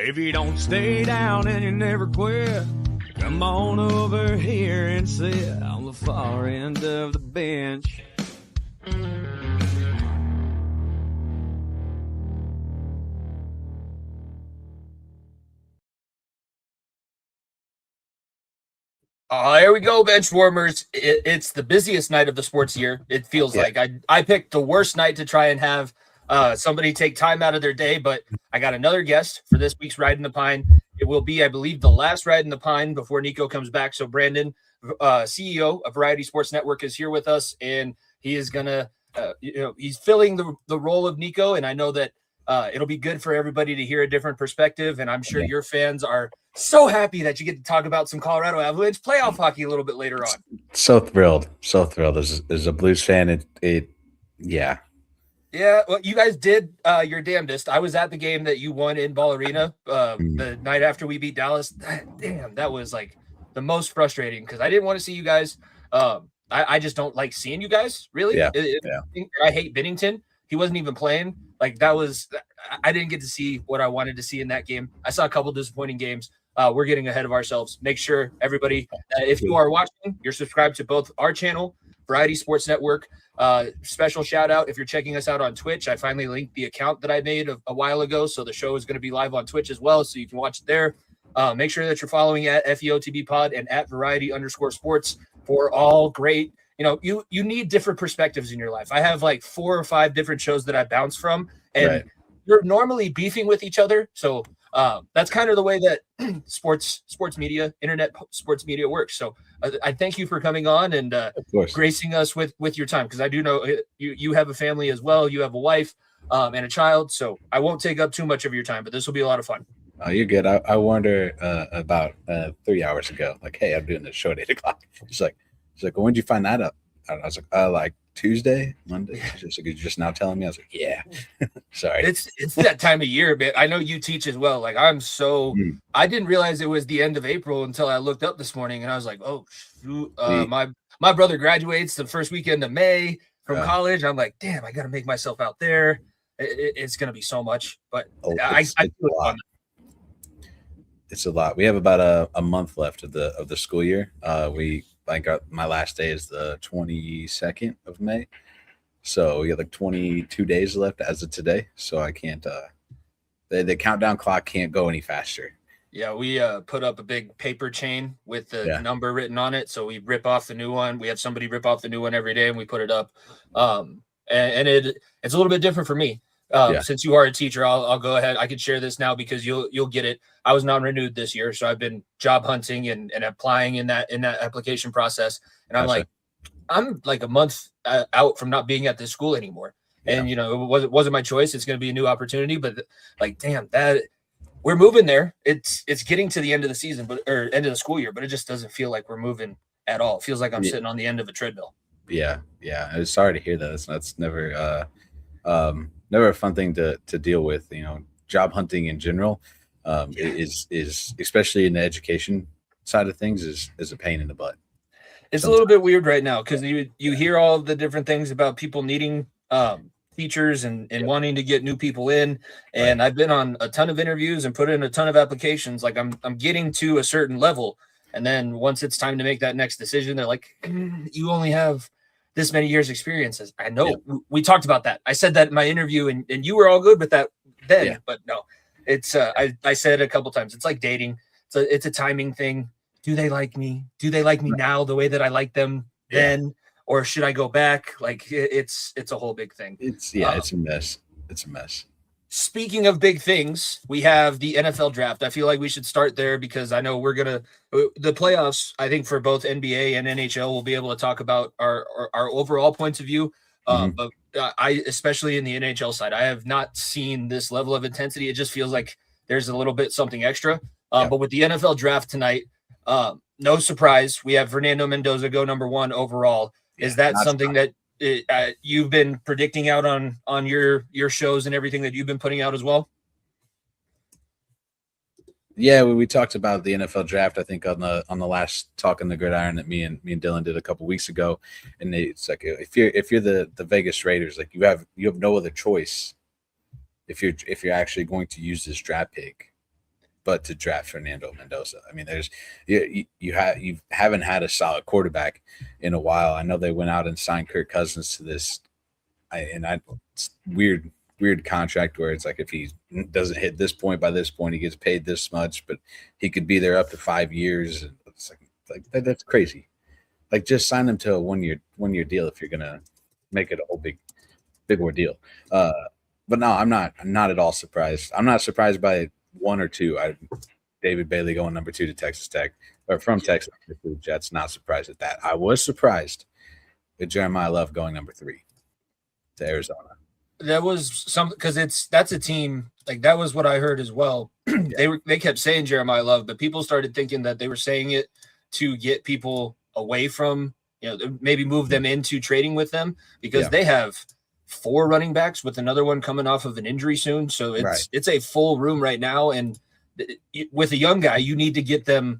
If you don't stay down and you never quit, come on over here and sit on the far end of the bench. There we go, bench warmers. It's the busiest night of the sports year. It feels like I picked the worst night to try and have somebody take time out of their day, but I got another guest for this week's Ride in the Pine. It will be, I believe, the last Ride in the Pine before Nico comes back. So Brandon, CEO of Variety Sports Network, is here with us, and he is gonna, he's filling the role of Nico, and I know that it'll be good for everybody to hear a different perspective, and I'm sure your fans are so happy that you get to talk about some Colorado Avalanche playoff hockey a little bit later on. So thrilled. As a Blues fan, Yeah, well, you guys did your damnedest. I was at the game that you won in Ball Arena the night after we beat Dallas. Damn, that was like the most frustrating because I didn't want to see you guys. I just don't like seeing you guys, really. I hate Binnington. He wasn't even playing. Like, I didn't get to see what I wanted to see in that game. I saw a couple disappointing games. We're getting ahead of ourselves. Make sure, everybody, if you are watching, you're subscribed to both our channel, Variety Sports Network. Special shout out if you're checking us out on Twitch. I finally linked the account that I made a while ago, so the show is going to be live on Twitch as well, so you can watch it there. Make sure that you're following at FEOTB Pod and at Variety_Sports for all great. You need different perspectives in your life. I have like 4 or 5 different shows that I bounce from, and you're normally beefing with each other. So that's kind of the way that sports media, internet sports media works. So I thank you for coming on and gracing us with your time, because I do know you have a family as well. You have a wife and a child, so I won't take up too much of your time, but this will be a lot of fun. Oh, you're good. I warned her about 3 hours ago, like, hey, I'm doing this show at 8 o'clock. She's like, well, when did you find that up? I was like, like Tuesday, Monday. She's like, you're just now telling me? I was like, yeah. Sorry. It's that time of year, but I know you teach as well. Like, I didn't realize it was the end of April until I looked up this morning, and I was like, oh, shoot. My brother graduates the first weekend of May from college. I'm like, damn, I got to make myself out there. It's going to be so much, but I do it fun. It's a lot. We have about a month left of the school year. My last day is the 22nd of May. So we got like 22 days left as of today. So I can't the countdown clock can't go any faster. Yeah, we put up a big paper chain with the number written on it. So we rip off the new one. We have somebody rip off the new one every day, and we put it up. And it's a little bit different for me. Since you are a teacher, I'll go ahead. I can share this now because you'll get it. I was non-renewed this year, so I've been job hunting and applying in that application process. And I'm like a month out from not being at this school anymore. And it wasn't my choice. It's going to be a new opportunity, but like, damn, that we're moving there. It's getting to the end of the season, or end of the school year, but it just doesn't feel like we're moving at all. It feels like I'm sitting on the end of a treadmill. Yeah. I'm sorry to hear that. That's never never a fun thing to deal with. Job hunting in general is especially in the education side of things is a pain in the butt. It's a little bit weird right now because you hear all the different things about people needing teachers and wanting to get new people in. And I've been on a ton of interviews and put in a ton of applications. Like I'm getting to a certain level. And then once it's time to make that next decision, they're like, you only have this many years experiences. I know we talked about that. I said that in my interview and you were all good with that then, but no, it's I said a couple times, it's like dating. It's a timing thing. Do they like me? Do they like me now the way that I like them then? Or should I go back? Like it's a whole big thing. It's a mess. It's a mess. Speaking of big things, we have the NFL draft. I feel like we should start there because I know the playoffs, I think for both NBA and NHL, we'll be able to talk about our overall points of view. But I, especially in the NHL side, I have not seen this level of intensity. It just feels like there's a little bit something extra. But with the NFL draft tonight, no surprise, we have Fernando Mendoza go number 1 overall. Is that something that you've been predicting out on your shows and everything that you've been putting out as well? Yeah, we talked about the NFL draft, I think on the last Talk on the Gridiron that me and Dylan did a couple weeks ago. And it's like if you're the Vegas Raiders, like you have no other choice if you're actually going to use this draft pick but to draft Fernando Mendoza. I mean, you haven't had a solid quarterback in a while. I know they went out and signed Kirk Cousins to this, weird contract where it's like if he doesn't hit this point by this point, he gets paid this much, but he could be there up to 5 years. And it's like that's crazy. Like just sign him to a one year deal if you're gonna make it a whole big ordeal. But no, I'm not at all surprised. I'm not surprised by 1 or 2. David Bailey going number 2 to Texas Tech, or from Texas to the Jets. Not surprised at that. I was surprised with Jeremiah Love going number 3 to Arizona. That was because that's a team, like that was what I heard as well. They kept saying Jeremiah Love, but people started thinking that they were saying it to get people away from, maybe move them into trading with them, because they have 4 running backs with another one coming off of an injury soon. So it's a full room right now. And with a young guy, you need to get them,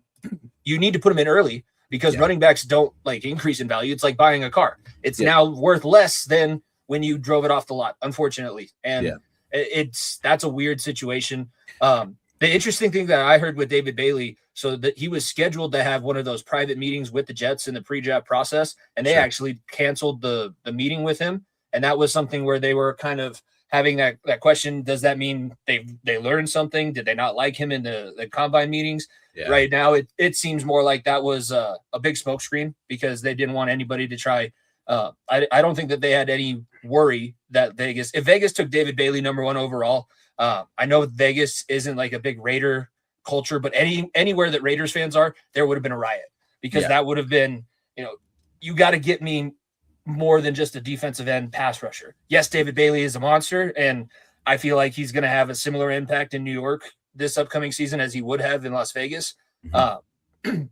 you need to put them in early, because running backs don't like increase in value. It's like buying a car. It's now worth less than when you drove it off the lot, unfortunately. And that's a weird situation. The interesting thing that I heard with David Bailey, so that he was scheduled to have one of those private meetings with the Jets in the pre-draft process, and they actually canceled the meeting with him. And that was something where they were kind of having that question. Does that mean they learned something? Did they not like him in the combine meetings? Yeah. Right now, it seems more like that was a big smokescreen, because they didn't want anybody to try. I don't think that they had any worry that if Vegas took David Bailey number 1 overall, I know Vegas isn't like a big Raider culture, but anywhere that Raiders fans are, there would have been a riot, because that would have been, you got to get me more than just a defensive end pass rusher. Yes, David Bailey is a monster, and I feel like he's going to have a similar impact in New York this upcoming season as he would have in Las Vegas. But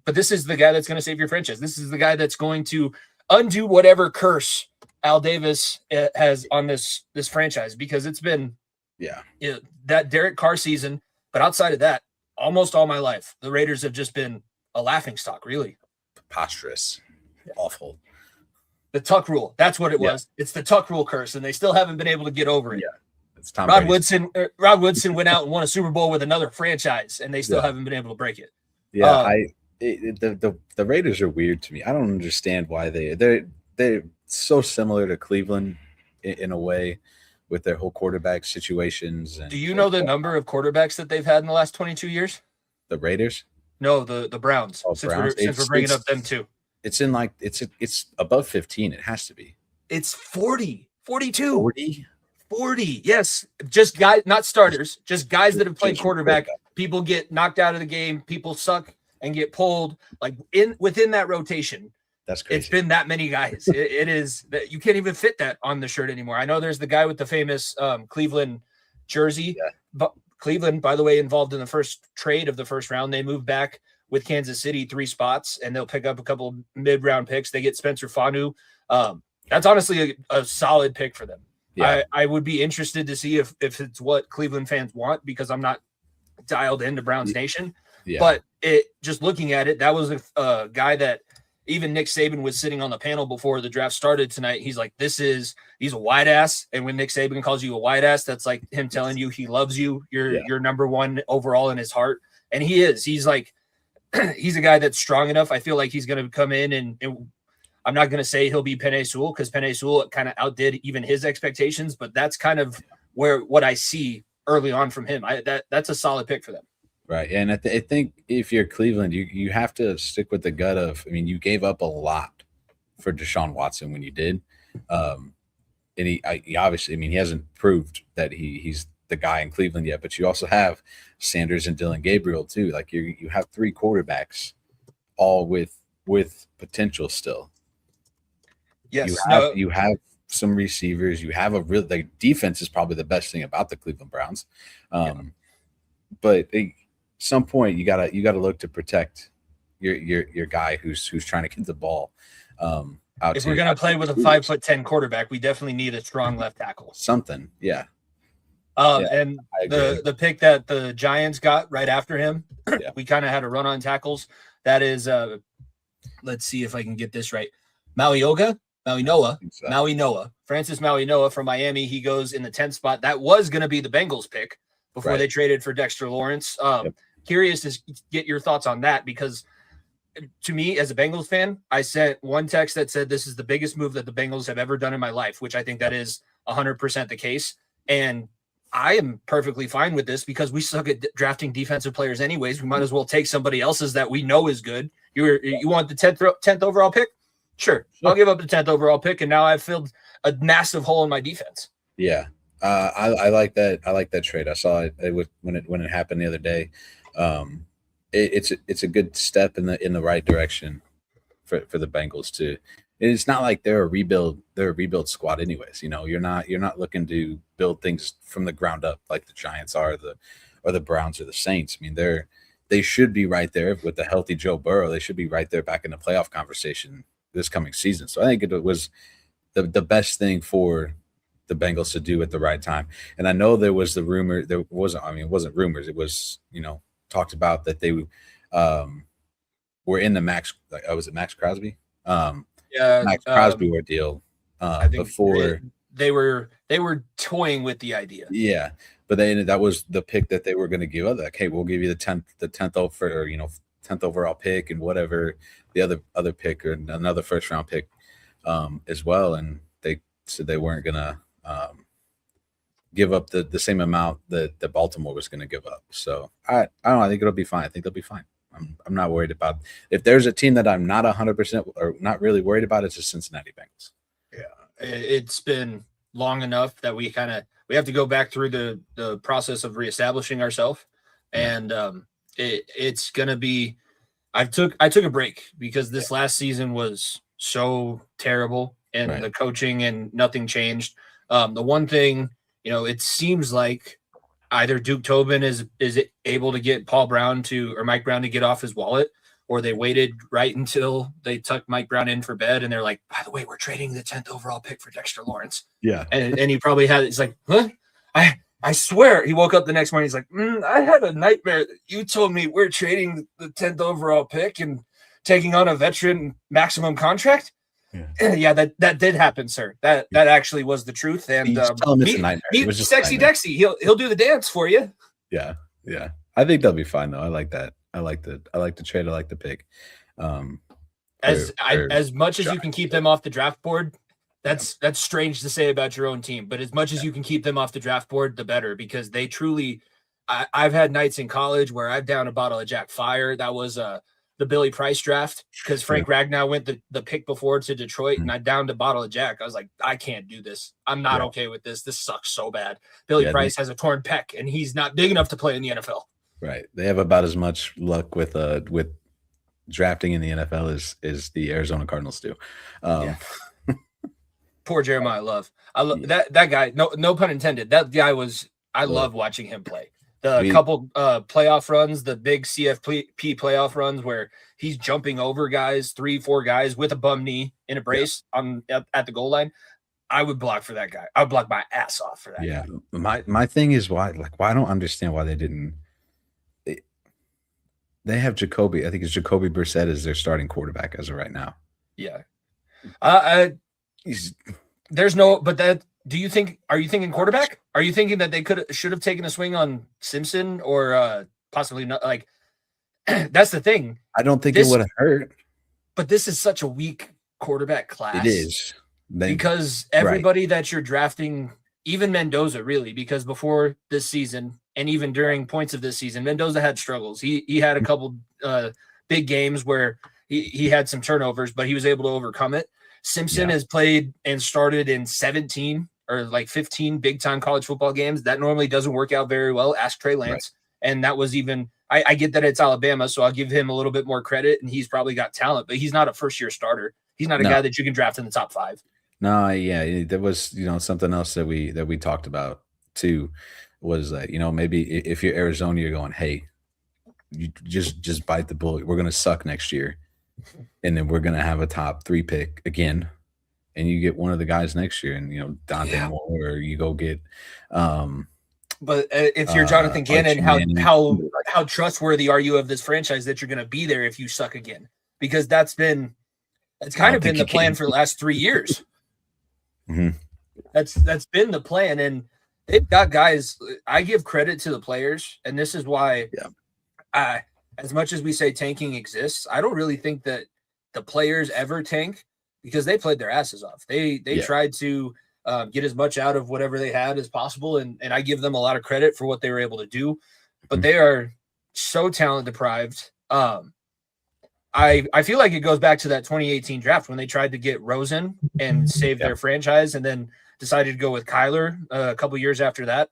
this is the guy that's going to save your franchise. This is the guy that's going to undo whatever curse Al Davis has on this franchise, because it's been that Derek Carr season. But outside of that, almost all my life, the Raiders have just been a laughingstock, really. Preposterous. Awful. The Tuck rule. That's what it was. It's the Tuck rule curse, and they still haven't been able to get over it. Yeah. It's Tom Rod Woodson went out and won a Super Bowl with another franchise, and they still haven't been able to break it. Yeah, the Raiders are weird to me. I don't understand why they're so similar to Cleveland in a way with their whole quarterback situations. And do you know the number of quarterbacks that they've had in the last 22 years? The Raiders? No, the Browns. Oh, since Browns. We're bringing up them too. It's in like it's above 15. It has to be. It's 40, 42, 40. 40. Yes, just guys, not starters, just guys that have played quarterback. People get knocked out of the game. People suck and get pulled. Like within that rotation. That's crazy. It's been that many guys. It is that you can't even fit that on the shirt anymore. I know there's the guy with the famous Cleveland jersey, but Cleveland, by the way, involved in the first trade of the first round. They moved back with Kansas City 3 spots, and they'll pick up a couple mid-round picks. They get Spencer Fanu. That's honestly a solid pick for them. Yeah. I would be interested to see if it's what Cleveland fans want, because I'm not dialed into Browns Nation. Yeah. But just looking at it, that was a guy that even Nick Saban was sitting on the panel before the draft started tonight. He's like, he's a wide ass. And when Nick Saban calls you a wide ass, that's like him telling you he loves you. You're number 1 overall in his heart. And he is. He's like, he's a guy that's strong enough. I feel like he's going to come in and I'm not going to say he'll be Penei Sewell, because Penei Sewell kind of outdid even his expectations, but that's kind of what I see early on from him. That's a solid pick for them. Right. And I think if you're Cleveland, you have to stick with the gut of, I mean, you gave up a lot for Deshaun Watson when you did. And he obviously, I mean, he hasn't proved that he's the guy in Cleveland yet, but you also have Sanders and Dylan Gabriel too. Like you have 3 quarterbacks, all with potential still. Yes. You have some receivers. You have the defense is probably the best thing about the Cleveland Browns. But at some point you gotta look to protect your guy who's trying to get the ball out. If we're gonna play with a 5'10" quarterback, we definitely need a strong left tackle. Something, yeah. And the pick that the Giants got right after him, we kind of had a run on tackles. That is, let's see if I can get this right. Maui Noah, Francis Maui Noah from Miami. He goes in the 10th spot. That was going to be the Bengals pick before they traded for Dexter Lawrence. curious to get your thoughts on that, because to me, as a Bengals fan, I sent one text that said this is the biggest move that the Bengals have ever done in my life, which I think that is 100% the case. And I am perfectly fine with this because we suck at drafting defensive players anyways. We might as well take somebody else's that we know is good. You want the 10th overall pick? Sure. I'll give up the 10th overall pick, and now I've filled a massive hole in my defense. Yeah. I like that. I like that trade. I saw it when it happened the other day. It's a good step in the right direction for the Bengals too. It's not like they're a rebuild squad anyways. You're not looking to build things from the ground up like the Giants are, or the Browns or the Saints. I mean, they should be right there with the healthy Joe Burrow. They should be right there back in the playoff conversation this coming season. So I think it was the best thing for the Bengals to do at the right time. And I know there was the rumor. It wasn't rumors. It was, talked about that they were in the Max. Was it Max Crosby? Max Crosby ordeal before they were toying with the idea. Yeah, but that was the pick that they were going to give up. Like, hey, we'll give you the 10th over, 10th overall pick and whatever the other pick or another first round pick as well. And they said they weren't going to give up the same amount that Baltimore was going to give up. So I don't know. I think it'll be fine. I think they'll be fine. I'm not worried about. If there's a team that I'm not 100% or not really worried about, it's the Cincinnati Bengals. Yeah, it's been long enough that we have to go back through the process of reestablishing ourselves, and it's gonna be. I took a break because this last season was so terrible, and the coaching and nothing changed. The one thing, it seems like either Duke Tobin is able to get Mike Brown to get off his wallet, or they waited right until they tucked Mike Brown in for bed, and they're like, by the way, we're trading the 10th overall pick for Dexter Lawrence. Yeah. And he probably it's like, huh? I swear he woke up the next morning. He's like, I had a nightmare. You told me we're trading the 10th overall pick and taking on a veteran maximum contract. Yeah, that did happen, sir. That actually was the truth. And meet Sexy Dexy. He'll do the dance for you. Yeah. I think they'll be fine though. I like that. I like the trade. I like the pick. As much as you can keep them off the draft board, that's strange to say about your own team. But as much as you can keep them off the draft board, the better, because they truly. I've had nights in college where I've downed a bottle of Jack Fire. That was the Billy Price draft, because Frank Ragnow went the pick before to Detroit, and I downed a bottle of Jack. I was like, I can't do this. I'm not okay with this. This sucks so bad. Billy Price has a torn pec, and he's not big enough to play in the NFL. Right. They have about as much luck with drafting in the NFL as the Arizona Cardinals do. Poor Jeremiah Love. I love that guy. No pun intended. That guy I love watching him play. Couple playoff runs, the big CFP playoff runs where he's jumping over guys, 3-4 guys with a bum knee in a brace at the goal line. I would block for that guy. I would block my ass off for that. Yeah. Guy. My thing is why I don't understand why they didn't. They have Jacoby. I think it's Jacoby Brissett as their starting quarterback as of right now. Yeah. There's no, but that. Are you thinking quarterback? Are you thinking that they should have taken a swing on Simpson or possibly not? Like, that's the thing. I don't think it would have hurt. But this is such a weak quarterback class. It is. Because everybody that you're drafting, even Mendoza, really, because before this season and even during points of this season, Mendoza had struggles. He had a couple big games where he had some turnovers, but he was able to overcome it. Simpson has played and started in 17 or like 15 big-time college football games. That normally doesn't work out very well. Ask Trey Lance. Right. And that was even – I get that it's Alabama, so I'll give him a little bit more credit, and he's probably got talent, but he's not a first-year starter. He's not a guy that you can draft in the top 5. No, yeah, there was something else that we talked about too, was that maybe if you're Arizona, you're going, hey, you just bite the bullet. We're gonna suck next year, and then we're gonna have a top 3 pick again, and you get one of the guys next year, and Dante Moore, or you go get. But if you're Jonathan Gannon, how trustworthy are you of this franchise that you're gonna be there if you suck again? Because it's kind of been the plan for the last 3 years. Mm-hmm. That's been the plan, and they've got guys. I give credit to the players, and this is why as much as we say tanking exists, I don't really think that the players ever tank because they played their asses off. They tried to get as much out of whatever they had as possible, and I give them a lot of credit for what they were able to do. But they are so talent deprived. I feel like it goes back to that 2018 draft when they tried to get Rosen and save their franchise, and then decided to go with Kyler a couple years after that.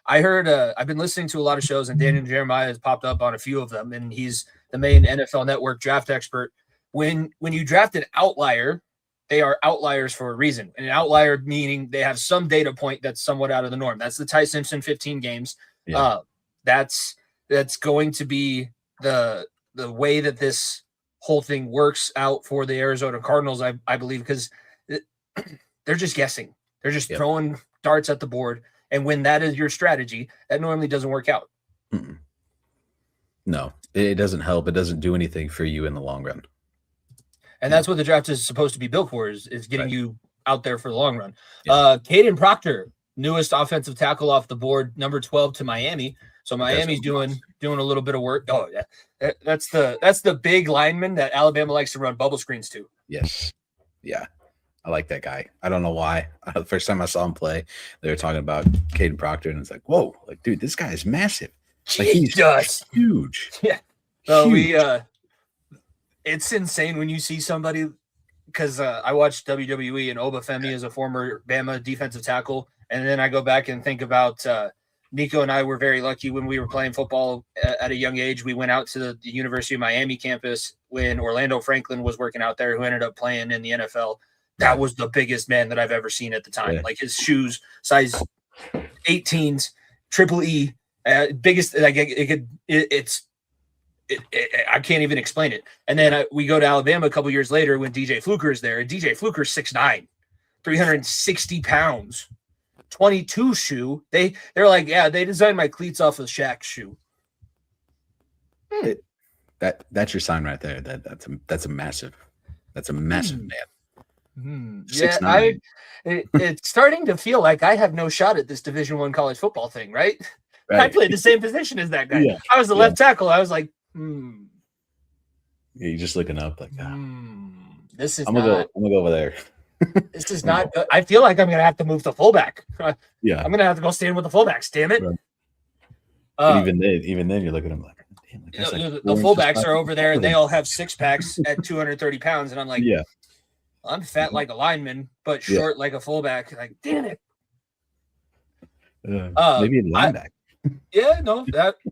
I heard I've been listening to a lot of shows, and Daniel Jeremiah has popped up on a few of them, and he's the main NFL Network draft expert. When you draft an outlier, they are outliers for a reason. And an outlier meaning they have some data point that's somewhat out of the norm. That's the Ty Simpson 15 games. Yeah. That's going to be the way that this whole thing works out for the Arizona Cardinals, I believe, because they're just guessing. They're just throwing darts at the board. And when that is your strategy, that normally doesn't work out. Mm-mm. No, it doesn't help. It doesn't do anything for you in the long run. And that's what the draft is supposed to be built for, is getting you out there for the long run. Yeah. Caden Proctor, newest offensive tackle off the board, number 12 to Miami. So Miami's doing a little bit of work. Oh, yeah. That's the big lineman that Alabama likes to run bubble screens to. Yes. Yeah. I like that guy. I don't know why. The first time I saw him play, they were talking about Caden Proctor, and it's like, whoa, like, dude, this guy is massive. Like, he's huge. Yeah. So huge. It's insane when you see somebody, because I watched WWE, and Obafemi is a former Bama defensive tackle, and then I go back and think about Nico and I were very lucky when we were playing football at a young age. We went out to the University of Miami campus when Orlando Franklin was working out there, who ended up playing in the NFL. That was the biggest man that I've ever seen at the time. Yeah. Like, his shoes, size 18s, triple E, biggest. Like, I can't even explain it. And then we go to Alabama a couple years later when DJ Fluker is there, and DJ Fluker's 6'9", 360 pounds, 22 shoe. They're like, yeah, they designed my cleats off of Shaq's shoe. That's your sign right there. That's a massive man. Yeah, it's starting to feel like I have no shot at this Division I college football thing, right? I played the same position as that guy. Yeah. I was the left tackle. I was like, Yeah, you're just looking up like, this is. I'm gonna go over there. This is not good. I feel like I'm gonna have to move to fullback. Yeah, I'm gonna have to go stand with the fullbacks. Damn it! Right. Even then, you look at them like, damn, the fullbacks are over there, and they all have 6-packs at 230 pounds, and I'm like, yeah. I'm fat like a lineman, but short like a fullback. Like, damn it. Maybe a linebacker.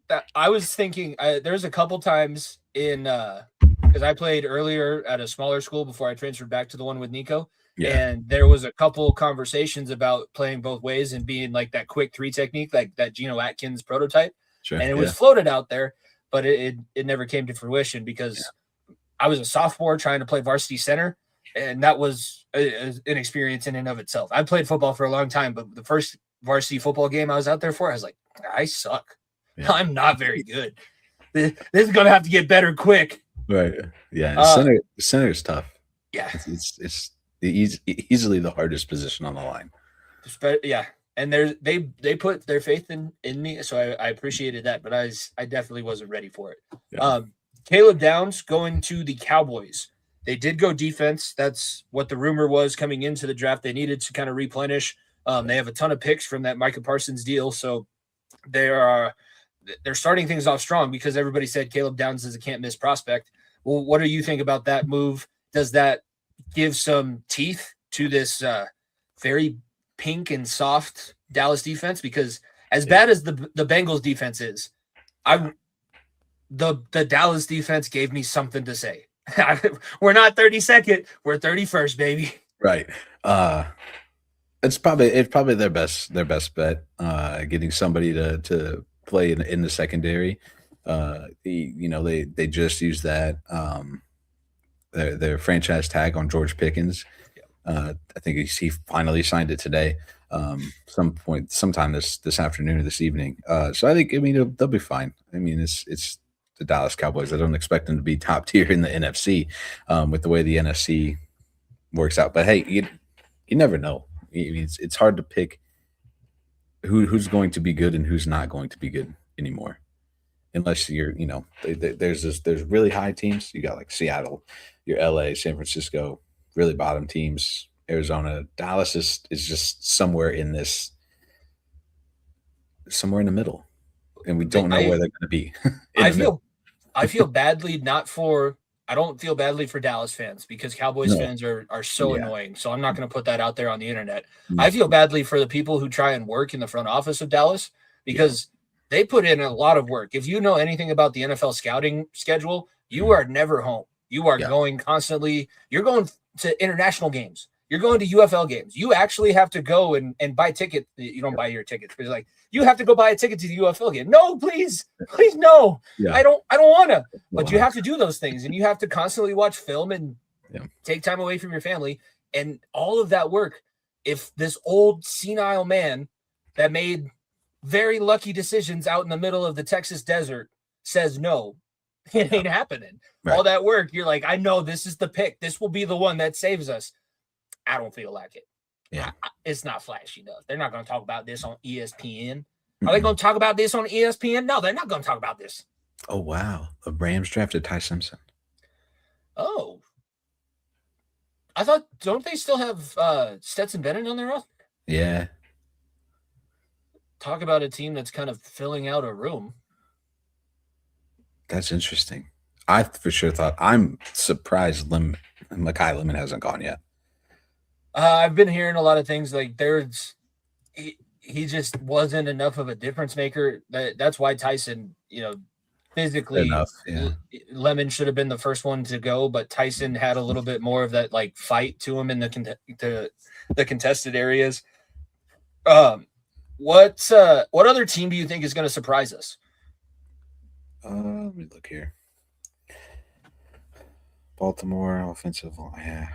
That I was thinking. There's a couple times in because I played earlier at a smaller school before I transferred back to the one with Nico, and there was a couple conversations about playing both ways and being like that quick 3 technique, like that Geno Atkins prototype. Sure, and it was floated out there, but it never came to fruition because I was a sophomore trying to play varsity center. And that was an experience in and of itself. I played football for a long time, but the first varsity football game I was out there for, I was like, I suck. Yeah. I'm not very good. This is going to have to get better quick. Right. Yeah. Center is tough. Yeah. It's easily the hardest position on the line. Yeah. And they put their faith in me, so I appreciated that, but I definitely wasn't ready for it. Yeah. Caleb Downs going to the Cowboys. They did go defense. That's what the rumor was coming into the draft. They needed to kind of replenish. They have a ton of picks from that Micah Parsons deal, so they're starting things off strong because everybody said Caleb Downs is a can't-miss prospect. Well, what do you think about that move? Does that give some teeth to this very pink and soft Dallas defense? Because as bad as the Bengals defense is, the Dallas defense gave me something to say. We're not 32nd, we're 31st, baby. Right. It's probably their best bet. Getting somebody to play in the secondary. They just used that their franchise tag on George Pickens. I think he finally signed it today. Sometime this afternoon or this evening. So I think they'll be fine. I mean, it's the Dallas Cowboys. I don't expect them to be top tier in the NFC with the way the NFC works out. But hey, you never know. It's hard to pick who's going to be good and who's not going to be good anymore. unless you're, there's really high teams. You got like Seattle, your LA, San Francisco, really bottom teams. Arizona, Dallas is just somewhere in the middle, and we don't know where they're going to be. I feel badly I don't feel badly for Dallas fans because Cowboys fans are so annoying. So I'm not going to put that out there on the internet. I feel badly for the people who try and work in the front office of Dallas because they put in a lot of work. If you know anything about the NFL scouting schedule, you are never home. You are going constantly. You're going to international games. You're going to UFL games. You actually have to go and buy tickets. You don't buy your tickets, but it's like you have to go buy a ticket to the UFL game. No, please, no. Yeah. I don't want to. But you have to do those things, and you have to constantly watch film and take time away from your family, and all of that work. If this old senile man that made very lucky decisions out in the middle of the Texas desert says no, it ain't happening. Right. All that work, you're like, I know this is the pick. This will be the one that saves us. I don't feel like it. Yeah. It's not flashy enough. They're not going to talk about this on ESPN. Are they going to talk about this on ESPN? No, they're not going to talk about this. Oh, wow. The Rams drafted Ty Simpson. Oh. I thought, don't they still have Stetson Bennett on their roster? Yeah. Talk about a team that's kind of filling out a room. That's interesting. I for sure thought, I'm surprised Mekhi Lemon hasn't gone yet. I've been hearing a lot of things like he just wasn't enough of a difference maker. That's why Tyson, physically, Lemon should have been the first one to go, but Tyson had a little bit more of that like fight to him in the contested areas. What other team do you think is going to surprise us? Let me look here. Baltimore offensive line. Yeah.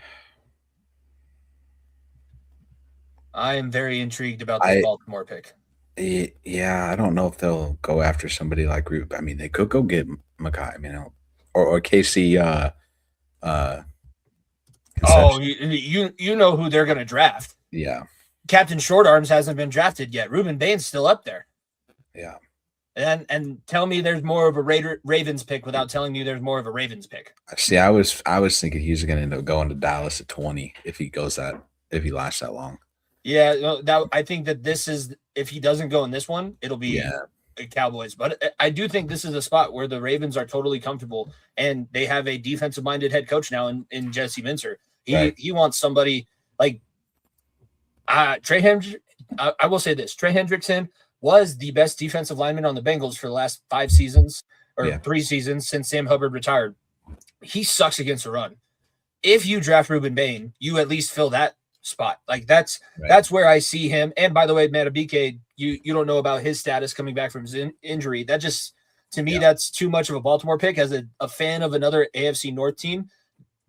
I am very intrigued about the Baltimore pick. Yeah, I don't know if they'll go after somebody like Roop. I mean, they could go get Mekhi, or Casey. You know who they're going to draft. Yeah. Captain Short Arms hasn't been drafted yet. Ruben Bain's still up there. Yeah. And tell me there's more of a Ravens pick without telling me there's more of a Ravens pick. See, I was thinking he's going to end up going to Dallas at 20 if he lasts that long. Yeah, I think that this is, if he doesn't go in this one, it'll be Cowboys. But I do think this is a spot where the Ravens are totally comfortable, and they have a defensive-minded head coach now in Jesse Minter. He wants somebody like Trey Hendrickson. I will say this: Trey Hendrickson was the best defensive lineman on the Bengals for the last 5 seasons or 3 seasons since Sam Hubbard retired. He sucks against the run. If you draft Ruben Bain, you at least fill that spot. Like that's where I see him. And by the way, Matabike, you don't know about his status coming back from his injury. That just, to me, that's too much of a Baltimore pick. As a fan of another AFC North team,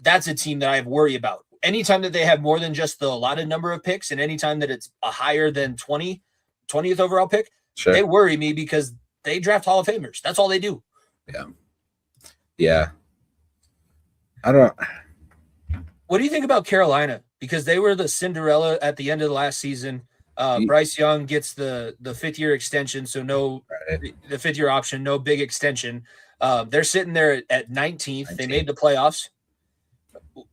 that's a team that I worry about. Anytime that they have more than just the allotted number of picks, and anytime that it's a higher than 20th overall pick, they worry me because they draft Hall of Famers. That's all they do. Yeah. I don't. What do you think about Carolina? Because they were the Cinderella at the end of the last season. Bryce Young gets the 5th-year extension, so the 5th-year option, no big extension. They're sitting there at 19th. They made the playoffs.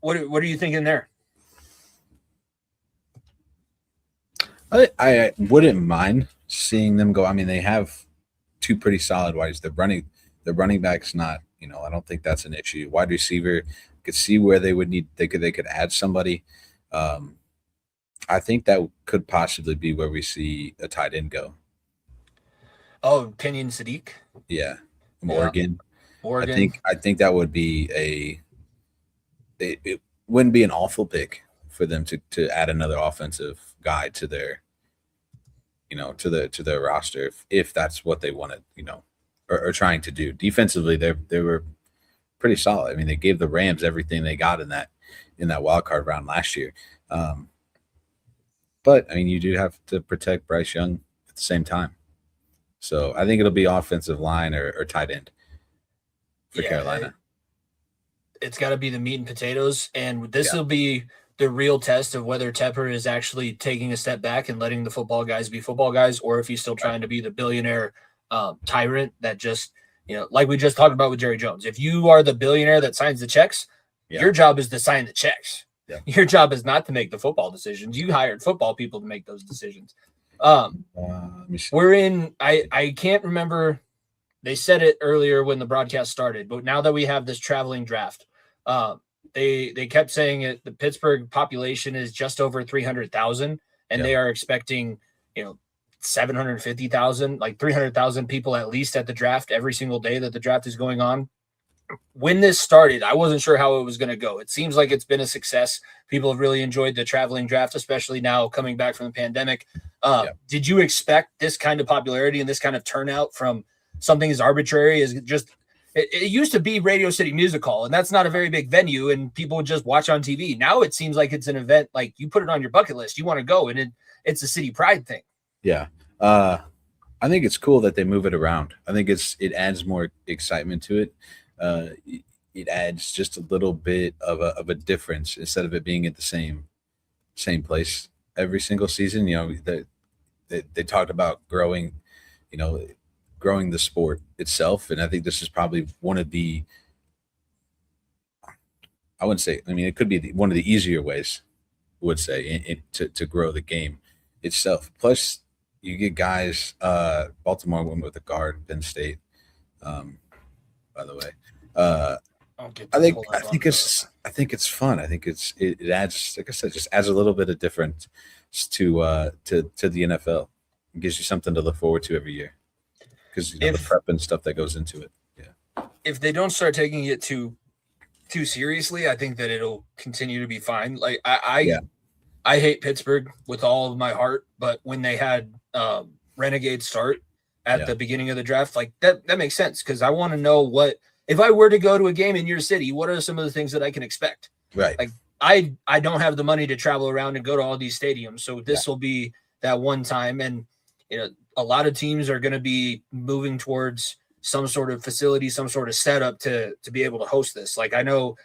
What are you thinking there? I wouldn't mind seeing them go. I mean, they have 2 pretty solid wides. The running back's not, I don't think that's an issue. Wide receiver, could see where they would need. They could add somebody. I think that could possibly be where we see a tight end go. Oh, Kenyon Sadiq. Yeah, Oregon. I think that would be it wouldn't be an awful pick for them to add another offensive guy to their, to their roster if that's what they wanted, or trying to do. Defensively, they were pretty solid. I mean, they gave the Rams everything they got in that wild card round last year. But I mean, you do have to protect Bryce Young at the same time. So I think it'll be offensive line or tight end for Carolina. It's got to be the meat and potatoes, and this will be the real test of whether Tepper is actually taking a step back and letting the football guys be football guys, or if he's still trying to be the billionaire tyrant that just like we just talked about with Jerry Jones, if you are the billionaire that signs the checks, your job is to sign the checks. Yeah. Your job is not to make the football decisions. You hired football people to make those decisions. We're in, I can't remember. They said it earlier when the broadcast started, but now that we have this traveling draft, they kept saying it. The Pittsburgh population is just over 300,000, and they are expecting, 750,000, like 300,000 people at least at the draft every single day that the draft is going on. When this started, I wasn't sure how it was going to go. It seems like it's been a success. People have really enjoyed the traveling draft, especially now coming back from the pandemic. Did you expect this kind of popularity and this kind of turnout from something as arbitrary as just it used to be Radio City Music Hall, and that's not a very big venue, and people would just watch on TV. Now it seems like it's an event, like you put it on your bucket list, you want to go, and it's a city pride thing. Yeah. I think it's cool that they move it around. I think it adds more excitement to it. It adds just a little bit of a difference instead of it being at the same place every single season. They talked about growing the sport itself, and I think this is probably one of the, I wouldn't say, I mean, it could be one of the easier ways, I would say, to grow the game itself. Plus, you get guys. Baltimore went with a guard, Penn State. By the way, I think it's fun. I think it adds, like I said, just adds a little bit of difference to the NFL. It gives you something to look forward to every year because the prep and stuff that goes into it. Yeah. If they don't start taking it too seriously, I think that it'll continue to be fine. Like I hate Pittsburgh with all of my heart, but when they had Renegade start at the beginning of the draft, like that makes sense because I want to know what if I were to go to a game in your city, what are some of the things that I can expect? Right. Like I don't have the money to travel around and go to all these stadiums, so this will be that one time. And a lot of teams are going to be moving towards some sort of facility, some sort of setup to be able to host this. Like I know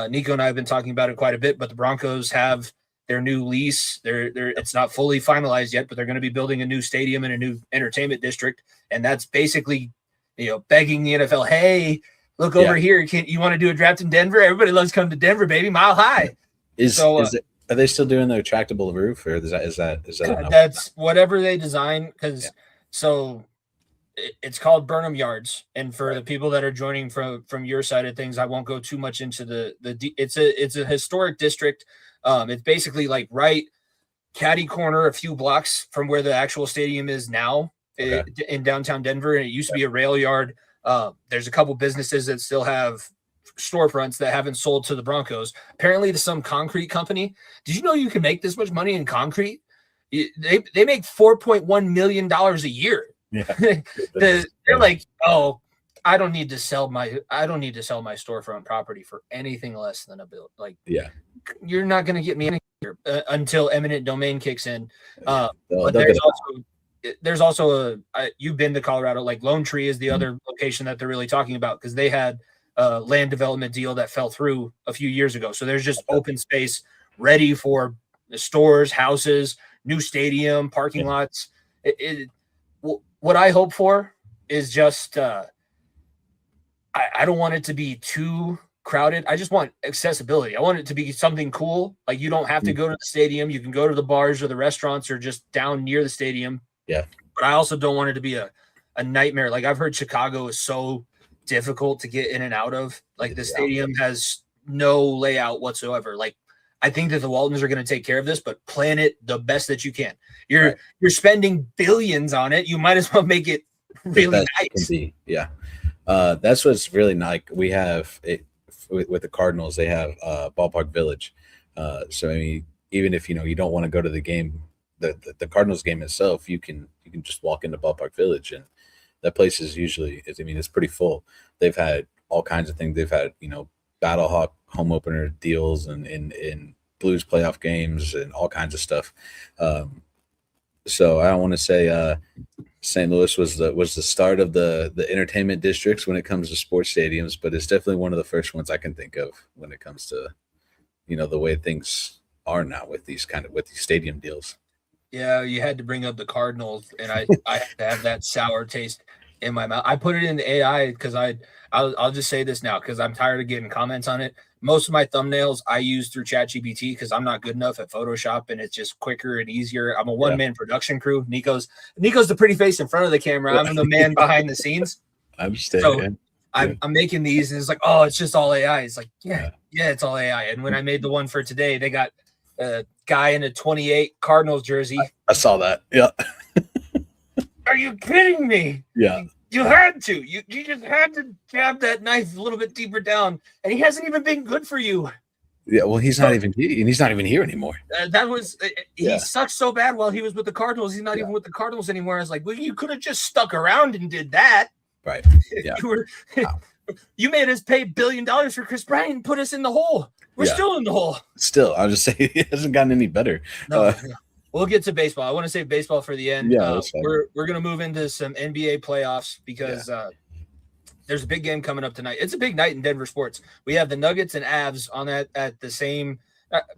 Nico and I have been talking about it quite a bit, but the Broncos have their new lease. It's not fully finalized yet, but they're going to be building a new stadium and a new entertainment district. And that's basically, begging the NFL, hey, look over here. You want to do a draft in Denver? Everybody loves coming to Denver, baby, mile high. Are they still doing the retractable roof, or is that that's whatever they design? Because it's called Burnham Yards, and for the people that are joining from your side of things, I won't go too much into it's a historic district. It's basically like right catty corner, a few blocks from where the actual stadium is now in downtown Denver, and it used to be a rail yard. There's a couple businesses that still have storefronts that haven't sold to the Broncos, apparently to some concrete company. Did you know you can make this much money in concrete? They make $4.1 million a year. Yeah. They're like, oh, I don't need to sell my storefront property for anything less than a bill. Like, you're not going to get me in here until eminent domain kicks in. But there's also you've been to Colorado, like Lone Tree is the other location that they're really talking about because they had a land development deal that fell through a few years ago. So there's just open space ready for the stores, houses, new stadium, parking lots. What I hope for is just I don't want it to be too crowded. I just want accessibility. I want it to be something cool. Like you don't have to go to the stadium. You can go to the bars or the restaurants or just down near the stadium. Yeah. But I also don't want it to be a nightmare. Like I've heard Chicago is so difficult to get in and out of. Like the stadium has no layout whatsoever. Like I think that the Waltons are going to take care of this, but plan it the best that you can. You're spending billions on it. You might as well make it really nice. Yeah. That's what's really nice. We have it with the Cardinals. They have Ballpark Village. So I mean, even if you don't want to go to the game, the Cardinals game itself, you can just walk into Ballpark Village, and that place is usually, it's pretty full. They've had all kinds of things. They've had Battlehawk home opener deals and in Blues playoff games and all kinds of stuff. So I don't want to say St. Louis was the start of the entertainment districts when it comes to sports stadiums, but it's definitely one of the first ones I can think of when it comes to the way things are now with these stadium deals. Yeah, you had to bring up the Cardinals, and I had to have that sour taste. in my mouth. I put it in AI because I'll just say this now because I'm tired of getting comments on it. Most of my thumbnails I use through ChatGPT because I'm not good enough at Photoshop and it's just quicker and easier. I'm a one-man production crew. Nico's the pretty face in front of the camera. I'm the man behind the scenes. I'm staying. So I'm making these and it's like, oh, it's just all AI. It's like, yeah, it's all AI. And when I made the one for today, they got a guy in a 28 Cardinals jersey. I saw that. Yeah. Are you kidding me? Yeah. You had to. You just had to jab that knife a little bit deeper down, and he hasn't even been good for you. Yeah, well, he's not even here anymore. That was he sucked so bad while he was with the Cardinals. He's not even with the Cardinals anymore. I was like, well, you could have just stuck around and did that. Right. Yeah. You made us pay $1 billion for Chris Bryant, put us in the hole. We're still in the hole. Still, I'll just say it hasn't gotten any better. No. We'll get to baseball. I want to save baseball for the end. Yeah, we're going to move into some NBA playoffs because there's a big game coming up tonight. It's a big night in Denver sports. We have the Nuggets and Avs on that at the same,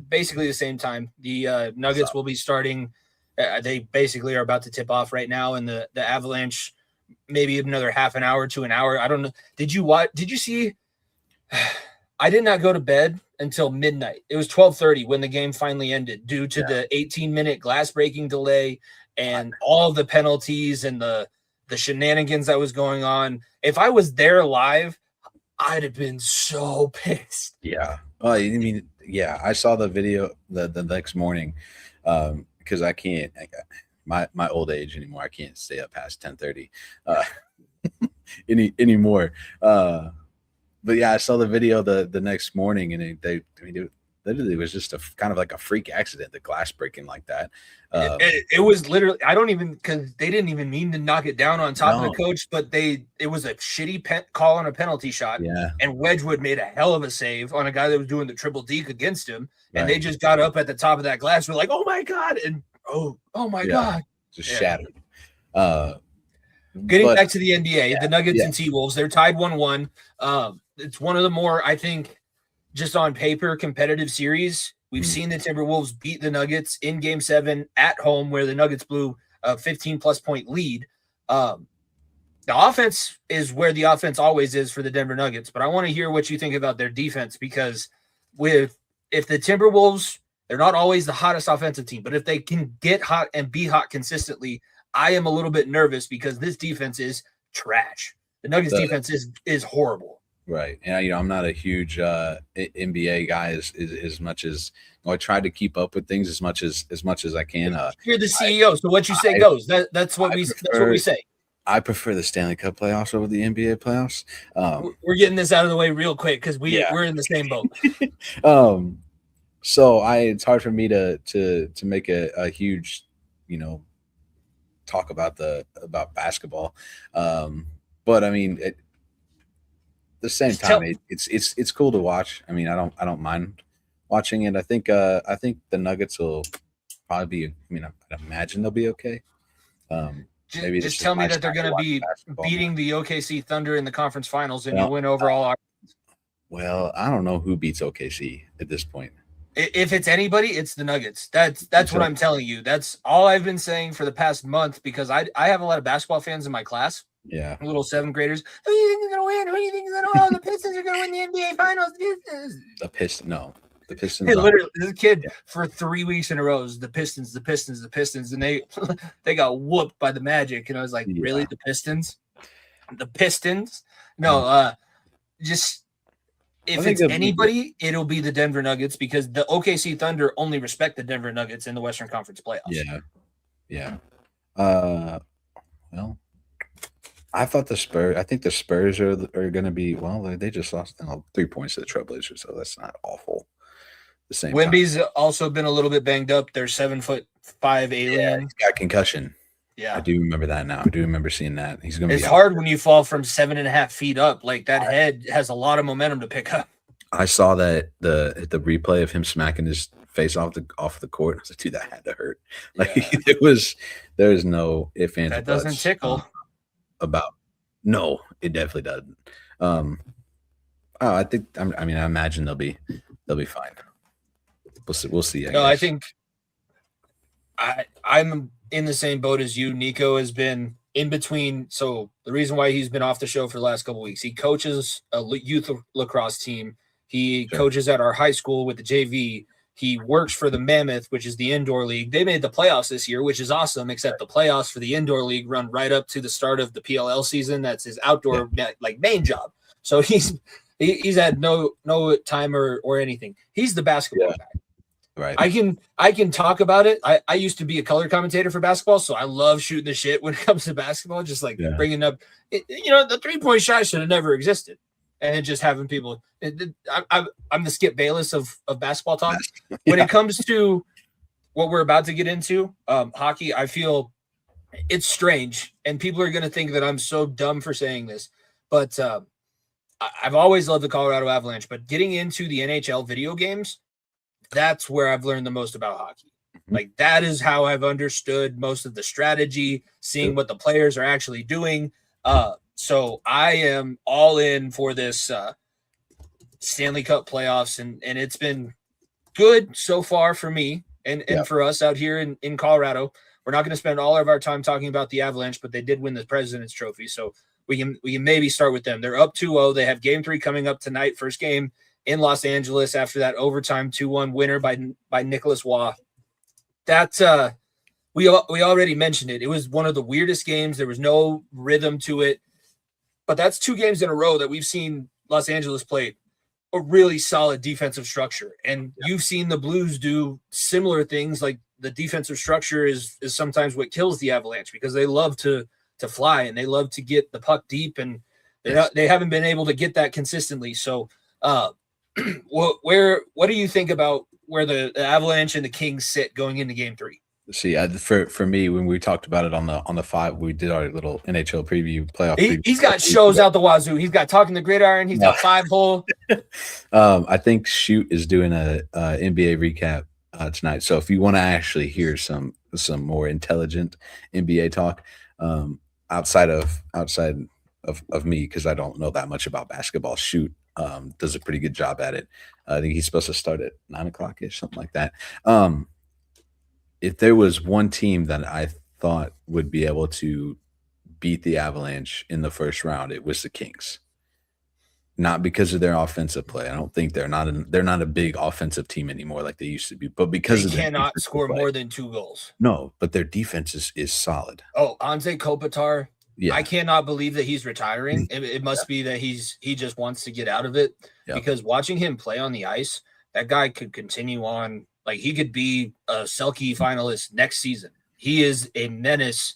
basically the same time. The Nuggets will be starting. They basically are about to tip off right now, and the Avalanche maybe another half an hour to an hour. I don't know. Did you see? I did not go to bed until midnight. It was 12:30 when the game finally ended due to the 18-minute glass breaking delay and all the penalties and the shenanigans that was going on. If I was there live, I'd have been so pissed. Yeah. Oh, I mean, yeah, I saw the video the next morning because I can't my old age anymore. I can't stay up past 10:30 anymore. But yeah, I saw the video the next morning, and it literally was just a kind of like a freak accident, the glass breaking like that. It was literally, I don't even, because they didn't even mean to knock it down on top of the coach, but it was a shitty call on a penalty shot. Yeah. And Wedgwood made a hell of a save on a guy that was doing the triple deke against him. And they just got up at the top of that glass. We're like, oh my God. And oh my God. Just shattered. Getting back to the NBA, the Nuggets and T-Wolves, they're tied 1-1. It's one of the more, I think, just on paper, competitive series. We've seen the Timberwolves beat the Nuggets in Game 7 at home, where the Nuggets blew a 15-plus point lead. The offense is where the offense always is for the Denver Nuggets, but I want to hear what you think about their defense, because if the Timberwolves, they're not always the hottest offensive team, but if they can get hot and be hot consistently, I am a little bit nervous because this defense is trash. The Nuggets defense is horrible. Right. And, I'm not a huge NBA guy as much as I try to keep up with things as much as I can. You're the CEO, so what you say goes. That's what we say. I prefer the Stanley Cup playoffs over the NBA playoffs. We're getting this out of the way real quick because we're in the same boat. So it's hard for me to make a huge, talk about basketball. But I mean, at the same time, it's cool to watch. I mean, I don't mind watching it. I think the Nuggets will probably be. I mean, I imagine they'll be okay. Maybe just tell me that they're going to be beating the OKC Thunder in the conference finals and you'll win overall. Well, I don't know who beats OKC at this point. If it's anybody, it's the Nuggets. That's what I'm telling you. That's all I've been saying for the past month, because I have a lot of basketball fans in my class. Yeah. Little seventh graders. Who do you think is going to win? Who do you think is going to win? Oh, the Pistons are going to win the NBA Finals. The Pistons. Literally, this kid for 3 weeks in a row is the Pistons, and they got whooped by the Magic. And I was like, really? The Pistons? The Pistons? No, just if it's anybody, it'll be the Denver Nuggets, because the OKC Thunder only respect the Denver Nuggets in the Western Conference playoffs. Yeah. Well, I think the Spurs are going to be, they just lost 3 points to the Trailblazers, so that's not awful. The same. Wemby's also been a little bit banged up. They're 7'5" alien. Yeah, he's got concussion. Yeah, I do remember that now. I do remember seeing that. He's going to be. It's hard when you fall from 7.5 feet up. Like, that head has a lot of momentum to pick up. I saw that the replay of him smacking his face off the court. I was like, dude, that had to hurt. Like, there was no ifs, ands, that doesn't tickle. No, it definitely doesn't. I imagine they'll be fine. We'll see. I think I'm in the same boat as you. Nico has been in between. So the reason why he's been off the show for the last couple of weeks, he coaches a youth lacrosse team. He coaches at our high school with the JV. He works for the Mammoth, which is the indoor league. They made the playoffs this year, which is awesome, except the playoffs for the indoor league run right up to the start of the PLL season. That's his outdoor main job. So he's had no time or anything. He's the basketball guy. Right. I can talk about it. I used to be a color commentator for basketball, so I love shooting the shit when it comes to basketball, just like bringing up, the 3-point shot should have never existed. And then just having people, I'm the Skip Bayless of basketball talk. When it comes to what we're about to get into, hockey, I feel it's strange. And people are going to think that I'm so dumb for saying this, but I've always loved the Colorado Avalanche, but getting into the NHL video games, that's where I've learned the most about hockey. Like that is how I've understood most of the strategy, seeing what the players are actually doing. So I am all in for this Stanley Cup playoffs, and it's been good so far for me and for us out here in Colorado. We're not going to spend all of our time talking about the Avalanche, but they did win the President's Trophy, so we can maybe start with them. They're up 2-0. They have Game 3 coming up tonight, first game in Los Angeles after that overtime 2-1 winner by Nicholas Waugh. That we already mentioned it. It was one of the weirdest games. There was no rhythm to it. But that's 2 games in a row that we've seen Los Angeles play a really solid defensive structure. And you've seen the Blues do similar things. Like the defensive structure is sometimes what kills the Avalanche, because they love to fly and they love to get the puck deep, and they haven't been able to get that consistently. So what do you think about where the Avalanche and the Kings sit going into Game 3? See, for me, when we talked about it on the 5, we did our little NHL preview playoff. He's got shows out the wazoo. He's got Talking the Gridiron. He's got 5-hole. I think Shoot is doing a NBA recap tonight. So if you want to actually hear some more intelligent NBA talk, outside of me, because I don't know that much about basketball, Shoot does a pretty good job at it. I think he's supposed to start at 9:00-ish, something like that. If there was one team that I thought would be able to beat the Avalanche in the first round, it was the Kings. Not because of their offensive play. I don't think they're not a big offensive team anymore like they used to be, but because they cannot score more than 2 goals. No, but their defense is solid. Oh, Anze Kopitar. Yeah. I cannot believe that he's retiring. It must be that he just wants to get out of it, because watching him play on the ice, that guy could continue on. Like, he could be a Selke finalist next season. He is a menace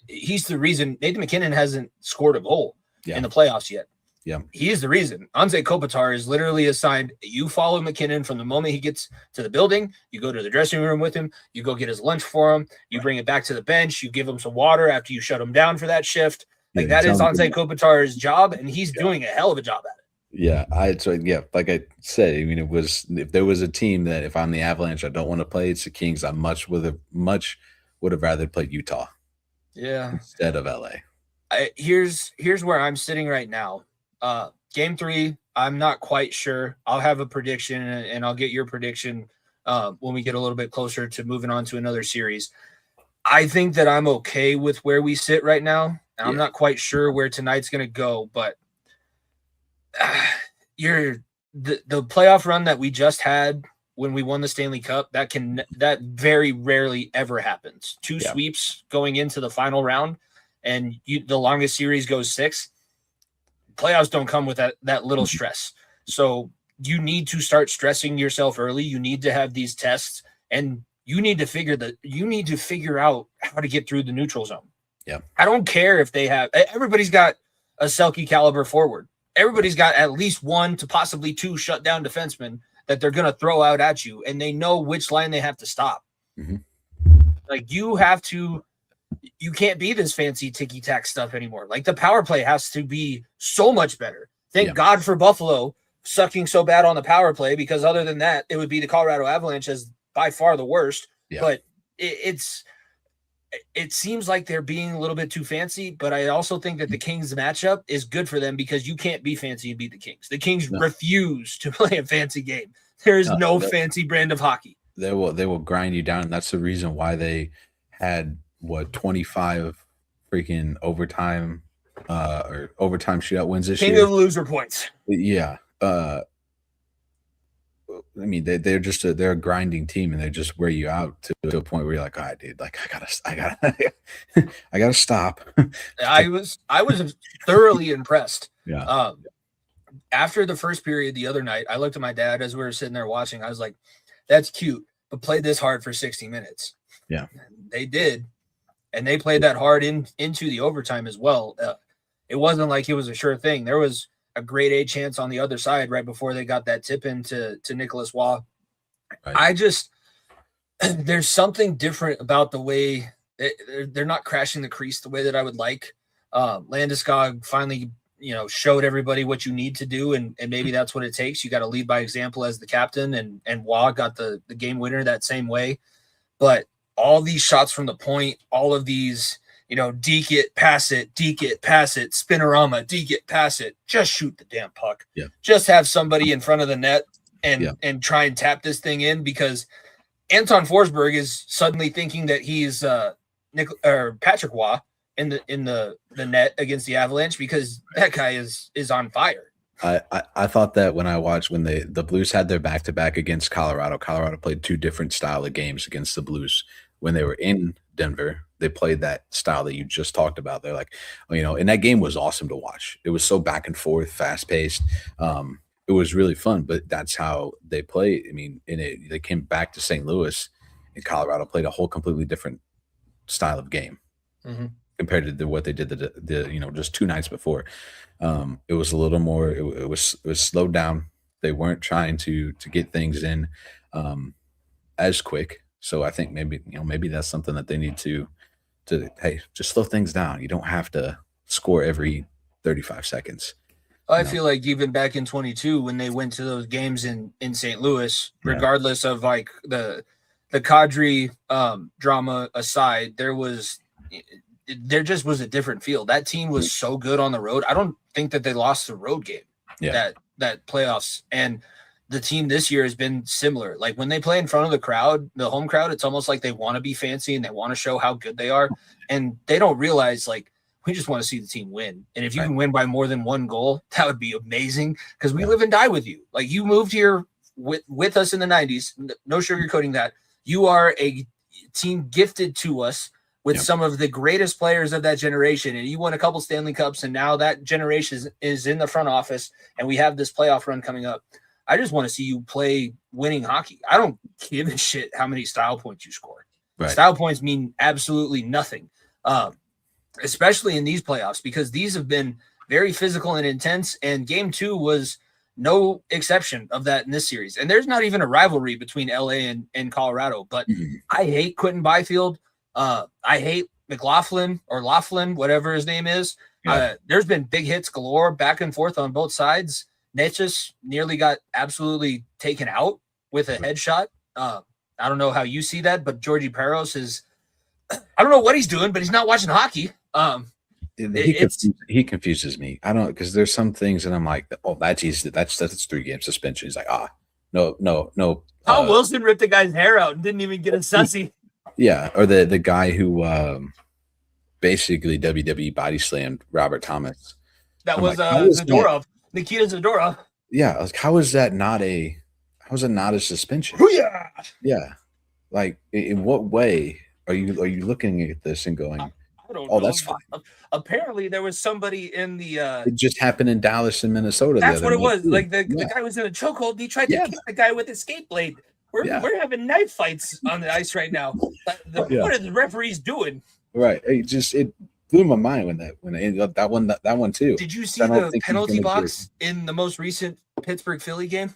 he's the reason Nathan McKinnon hasn't scored a goal in the playoffs yet. Yeah. He is the reason. Anze Kopitar is literally assigned. You follow McKinnon from the moment he gets to the building. You go to the dressing room with him. You go get his lunch for him. You bring it back to the bench. You give him some water after you shut him down for that shift. Like, that is Anze Kopitar's job, and he's doing a hell of a job at it. Yeah, like I said, I mean, it was, if there was a team that if I'm the Avalanche, I don't want to play, it's the Kings. I much would have rather played Utah, instead of LA. Here's where I'm sitting right now. Game 3, I'm not quite sure. I'll have a prediction, and I'll get your prediction when we get a little bit closer to moving on to another series. I think that I'm okay with where we sit right now. I'm not quite sure where tonight's going to go, but the playoff run that we just had when we won the Stanley Cup, that very rarely ever happens. 2 sweeps going into the final round, and the longest series goes 6. Playoffs don't come with that little stress. So you need to start stressing yourself early. You need to have these tests, and you need to figure out how to get through the neutral zone. Yeah. I don't care if everybody's got a Selke caliber forward. Everybody's got at least 1 to possibly 2 shutdown defensemen that they're going to throw out at you, and they know which line they have to stop. Mm-hmm. Like, you can't be this fancy ticky-tack stuff anymore. Like, the power play has to be so much better. Thank God for Buffalo sucking so bad on the power play, because other than that, it would be the Colorado Avalanche as by far the worst. Yeah. But it seems like they're being a little bit too fancy, but I also think that the Kings matchup is good for them, because you can't be fancy and beat the Kings. The Kings refuse to play a fancy game. There is no fancy brand of hockey. They will grind you down, and that's the reason why they had 25 freaking overtime or overtime shootout wins this King year. of loser points. Yeah. I mean, they're just they're a grinding team, and they just wear you out to a point where you're like, all right, dude, like I gotta stop. I was thoroughly impressed. Yeah. After the first period the other night, I looked at my dad as we were sitting there watching. I was like, that's cute, but play this hard for 60 minutes. Yeah. And they did. And they played that hard into the overtime as well. It wasn't like it was a sure thing. There was a grade A chance on the other side right before they got that tip into Nicholas Waugh. Right. There's something different about the way they're not crashing the crease the way that I would like. Landeskog finally, showed everybody what you need to do, and maybe that's what it takes. You got to lead by example as the captain, and Waugh got the game winner that same way. But all these shots from the point, all of these, deke it, pass it, spinorama, deke it, pass it, just shoot the damn puck. Yeah. Just have somebody in front of the net and try and tap this thing in, because Anton Forsberg is suddenly thinking that he's Patrick Waugh in the net against the Avalanche, because that guy is on fire. I thought that when I watched when the Blues had their back-to-back against Colorado. Colorado played two different style of games against the Blues. When they were in Denver, they played that style that you just talked about. They're like, and that game was awesome to watch. It was so back and forth, fast-paced. It was really fun, but that's how they play. I mean, they came back to St. Louis, and Colorado played a whole completely different style of game. Mm-hmm. Compared to what they did the just 2 nights before. It was a little more, it was slowed down. They weren't trying to get things in as quick. So I think maybe that's something that they need to hey, just slow things down. You don't have to score every 35 seconds. I feel like even back in 22, when they went to those games in St. Louis, regardless of like the Kadri drama aside, there just was a different feel. That team was so good on the road. I don't think that they lost the road game that playoffs. And the team this year has been similar. Like when they play in front of the crowd, the home crowd, it's almost like they want to be fancy and they want to show how good they are. And they don't realize, like, we just want to see the team win. And if you can win by more than one goal, that would be amazing, because we live and die with you. Like, you moved here with us in the 90s. No sugarcoating that. You are a team gifted to us with some of the greatest players of that generation. And you won a couple Stanley Cups, and now that generation is in the front office, and we have this playoff run coming up. I just want to see you play winning hockey. I don't give a shit how many style points you score. Right. Style points mean absolutely nothing, especially in these playoffs, because these have been very physical and intense, and Game 2 was no exception of that in this series. And there's not even a rivalry between LA and Colorado, but I hate Quentin Byfield. I hate McLaughlin or Laughlin, whatever his name is. There's been big hits galore back and forth on both sides. Natchez nearly got absolutely taken out with a headshot. I don't know how you see that, but Georgie Peros is – I don't know what he's doing, but he's not watching hockey. He confuses me. I don't – because there's some things, and I'm like, oh, that's easy. That's 3-game suspension. He's like, no. Paul Wilson ripped the guy's hair out and didn't even get a sussy. Yeah, or the guy who basically WWE body slammed Robert Thomas. That was Zadorov. Nikita Zadorov. Yeah, like how is that not a suspension? Yeah. Like in what way are you looking at this and going, I don't know. That's fine. Apparently there was somebody in the it just happened in Dallas and Minnesota. That's what it was. Like the guy was in a chokehold and he tried to kick the guy with his skate blade. We're having knife fights on the ice right now. What are the referees doing? Right. It blew my mind when that one too. Did you see the penalty box in the most recent Pittsburgh Philly game?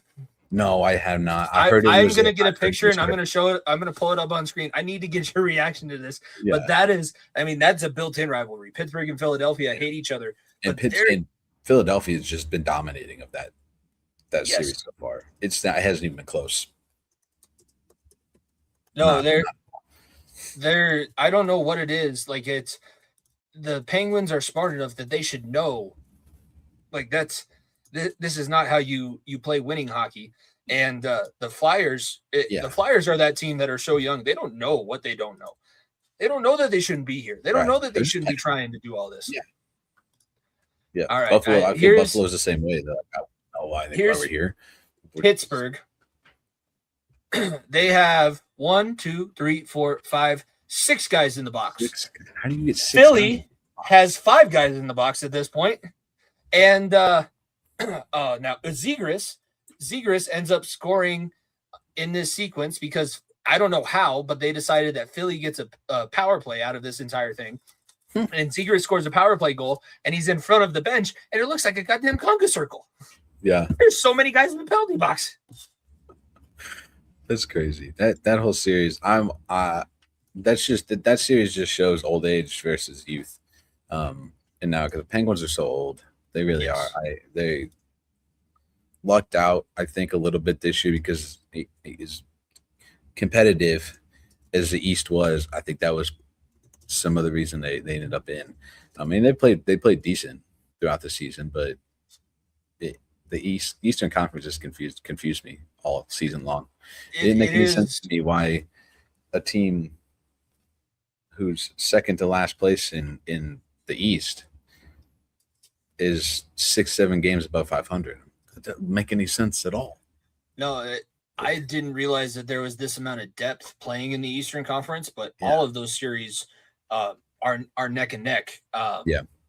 No, I have not. I'm going to get a picture and I'm going to show it. I'm going to pull it up on screen. I need to get your reaction to this. Yeah. But that's a built-in rivalry. Pittsburgh and Philadelphia hate each other. And Philadelphia has just been dominating of that series so far. It hasn't even been close. No, they're I don't know what it is. Like, it's the Penguins are smart enough that they should know, like, this is not how you play winning hockey. And the Flyers, the Flyers are that team that are so young. They don't know what they don't know. They don't know that they shouldn't be here. They don't know that they They're shouldn't be trying to do all this. Yeah. All right. Buffalo. I feel Buffalo's the same way. Though. I don't know why we're here. Pittsburgh. They have 1, 2, 3, 4, 5, 6 guys in the box. How do you get 6? Philly has 5 guys in the box at this point. And now Zegras ends up scoring in this sequence because I don't know how, but they decided that Philly gets a power play out of this entire thing. And Zegras scores a power play goal, and he's in front of the bench, and it looks like a goddamn conga circle. Yeah. There's so many guys in the penalty box. That's crazy. That whole series, that series just shows old age versus youth. And now because the Penguins are so old, they really are. They lucked out, I think, a little bit this year because he is competitive as the East was. I think that was some of the reason they ended up in. I mean, they played decent throughout the season, but the Eastern Conference just confused me all season long. It didn't make any sense to me why a team who's second to last place in the East is 6-7 games above 500. That doesn't make any sense at all. No, I didn't realize that there was this amount of depth playing in the Eastern Conference, but all of those series are neck and neck.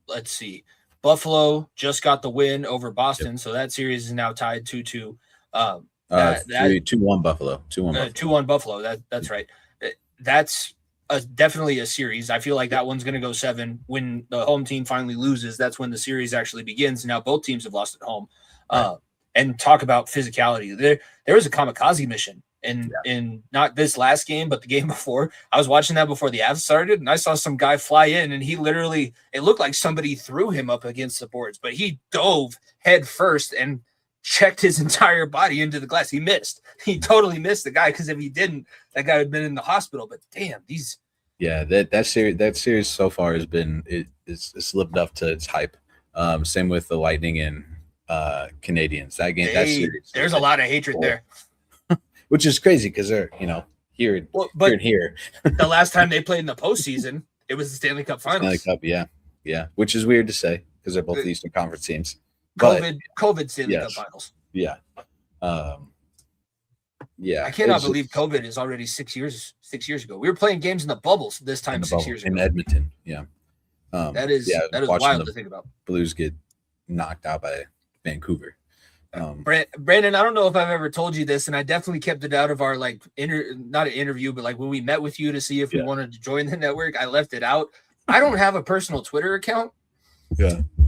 Let's see. Buffalo just got the win over Boston, so that series is now tied 2-2. 2-1 Buffalo. 2-1 Buffalo. That's right. That's definitely a series. I feel like that one's going to go 7. When the home team finally loses, that's when the series actually begins. Now both teams have lost at home. And talk about physicality. There was a kamikaze mission in not this last game, but the game before. I was watching that before the Avs started, and I saw some guy fly in, and he literally, it looked like somebody threw him up against the boards, but he dove head first and checked his entire body into the glass. He missed. He totally missed the guy, because if he didn't, that guy would have been in the hospital. But damn, these. Yeah, that series so far has been it's lived up to its hype. Same with the Lightning and Canadians. That series, there's a lot of hatred there. Which is crazy because they're, here and here. The last time they played in the postseason, it was the Stanley Cup Finals. Stanley Cup, yeah. Which is weird to say because they're both the Eastern Conference teams. COVID Stanley Cup Finals. Yeah. I cannot believe COVID is already 6 years ago. We were playing games in the bubbles this time 6 years ago. In Edmonton, yeah. That is wild to think about. Blues get knocked out by Vancouver. Brandon, I don't know if I've ever told you this, and I definitely kept it out of our not an interview, but like when we met with you to see if we wanted to join the network, I left it out. I don't have a personal Twitter account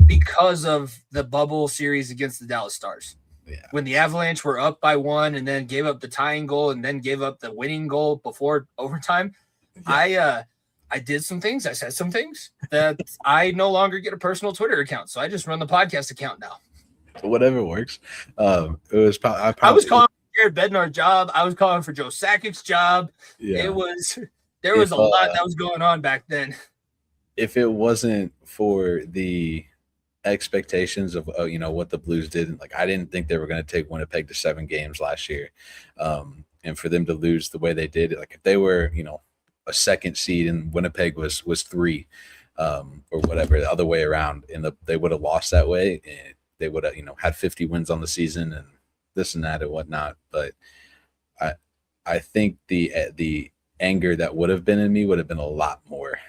because of the bubble series against the Dallas Stars. Yeah. When the Avalanche were up by 1 and then gave up the tying goal and then gave up the winning goal before overtime, I did some things. I said some things that I no longer get a personal Twitter account, so I just run the podcast account now. Whatever works. It was. I was calling for Jared Bednar's job. I was calling for Joe Sakic's job. Yeah. There was a lot that was going on back then. If it wasn't for the expectations of what the Blues did, I didn't think they were going to take Winnipeg to 7 games last year, and for them to lose the way they did, if they were a second seed and Winnipeg was 3, or whatever, the other way around, and they would have lost that way. And they would have, had 50 wins on the season and this and that and whatnot. But I think the anger that would have been in me would have been a lot more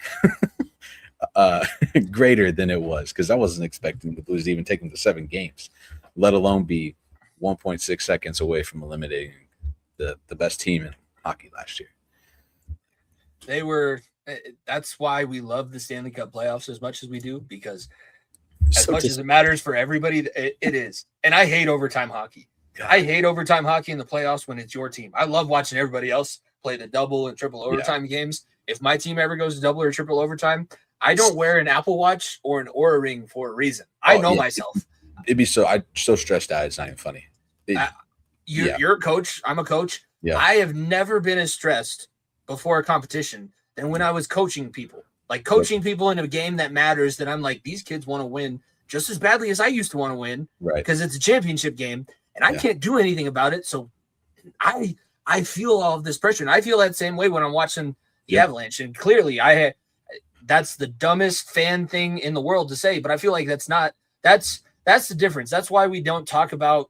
greater than it was, because I wasn't expecting the Blues to even take them to 7 games, let alone be 1.6 seconds away from eliminating the best team in hockey last year. They were. That's why we love the Stanley Cup playoffs as much as we do, because as much as it matters for everybody, it is. And I hate overtime hockey. God. I hate overtime hockey in the playoffs when it's your team. I love watching everybody else play the double and triple overtime games. If my team ever goes to double or triple overtime, I don't wear an Apple Watch or an Oura Ring for a reason. I know myself. I'm so stressed out. It's not even funny. You're a coach. I'm a coach. Yeah. I have never been as stressed before a competition than when I was coaching people. Coaching people in a game that matters, that I'm like, these kids want to win just as badly as I used to want to win, because it's a championship game and I can't do anything about it. So I feel all of this pressure, and I feel that same way when I'm watching the Avalanche. And clearly that's the dumbest fan thing in the world to say, but I feel like that's the difference. That's why we don't talk about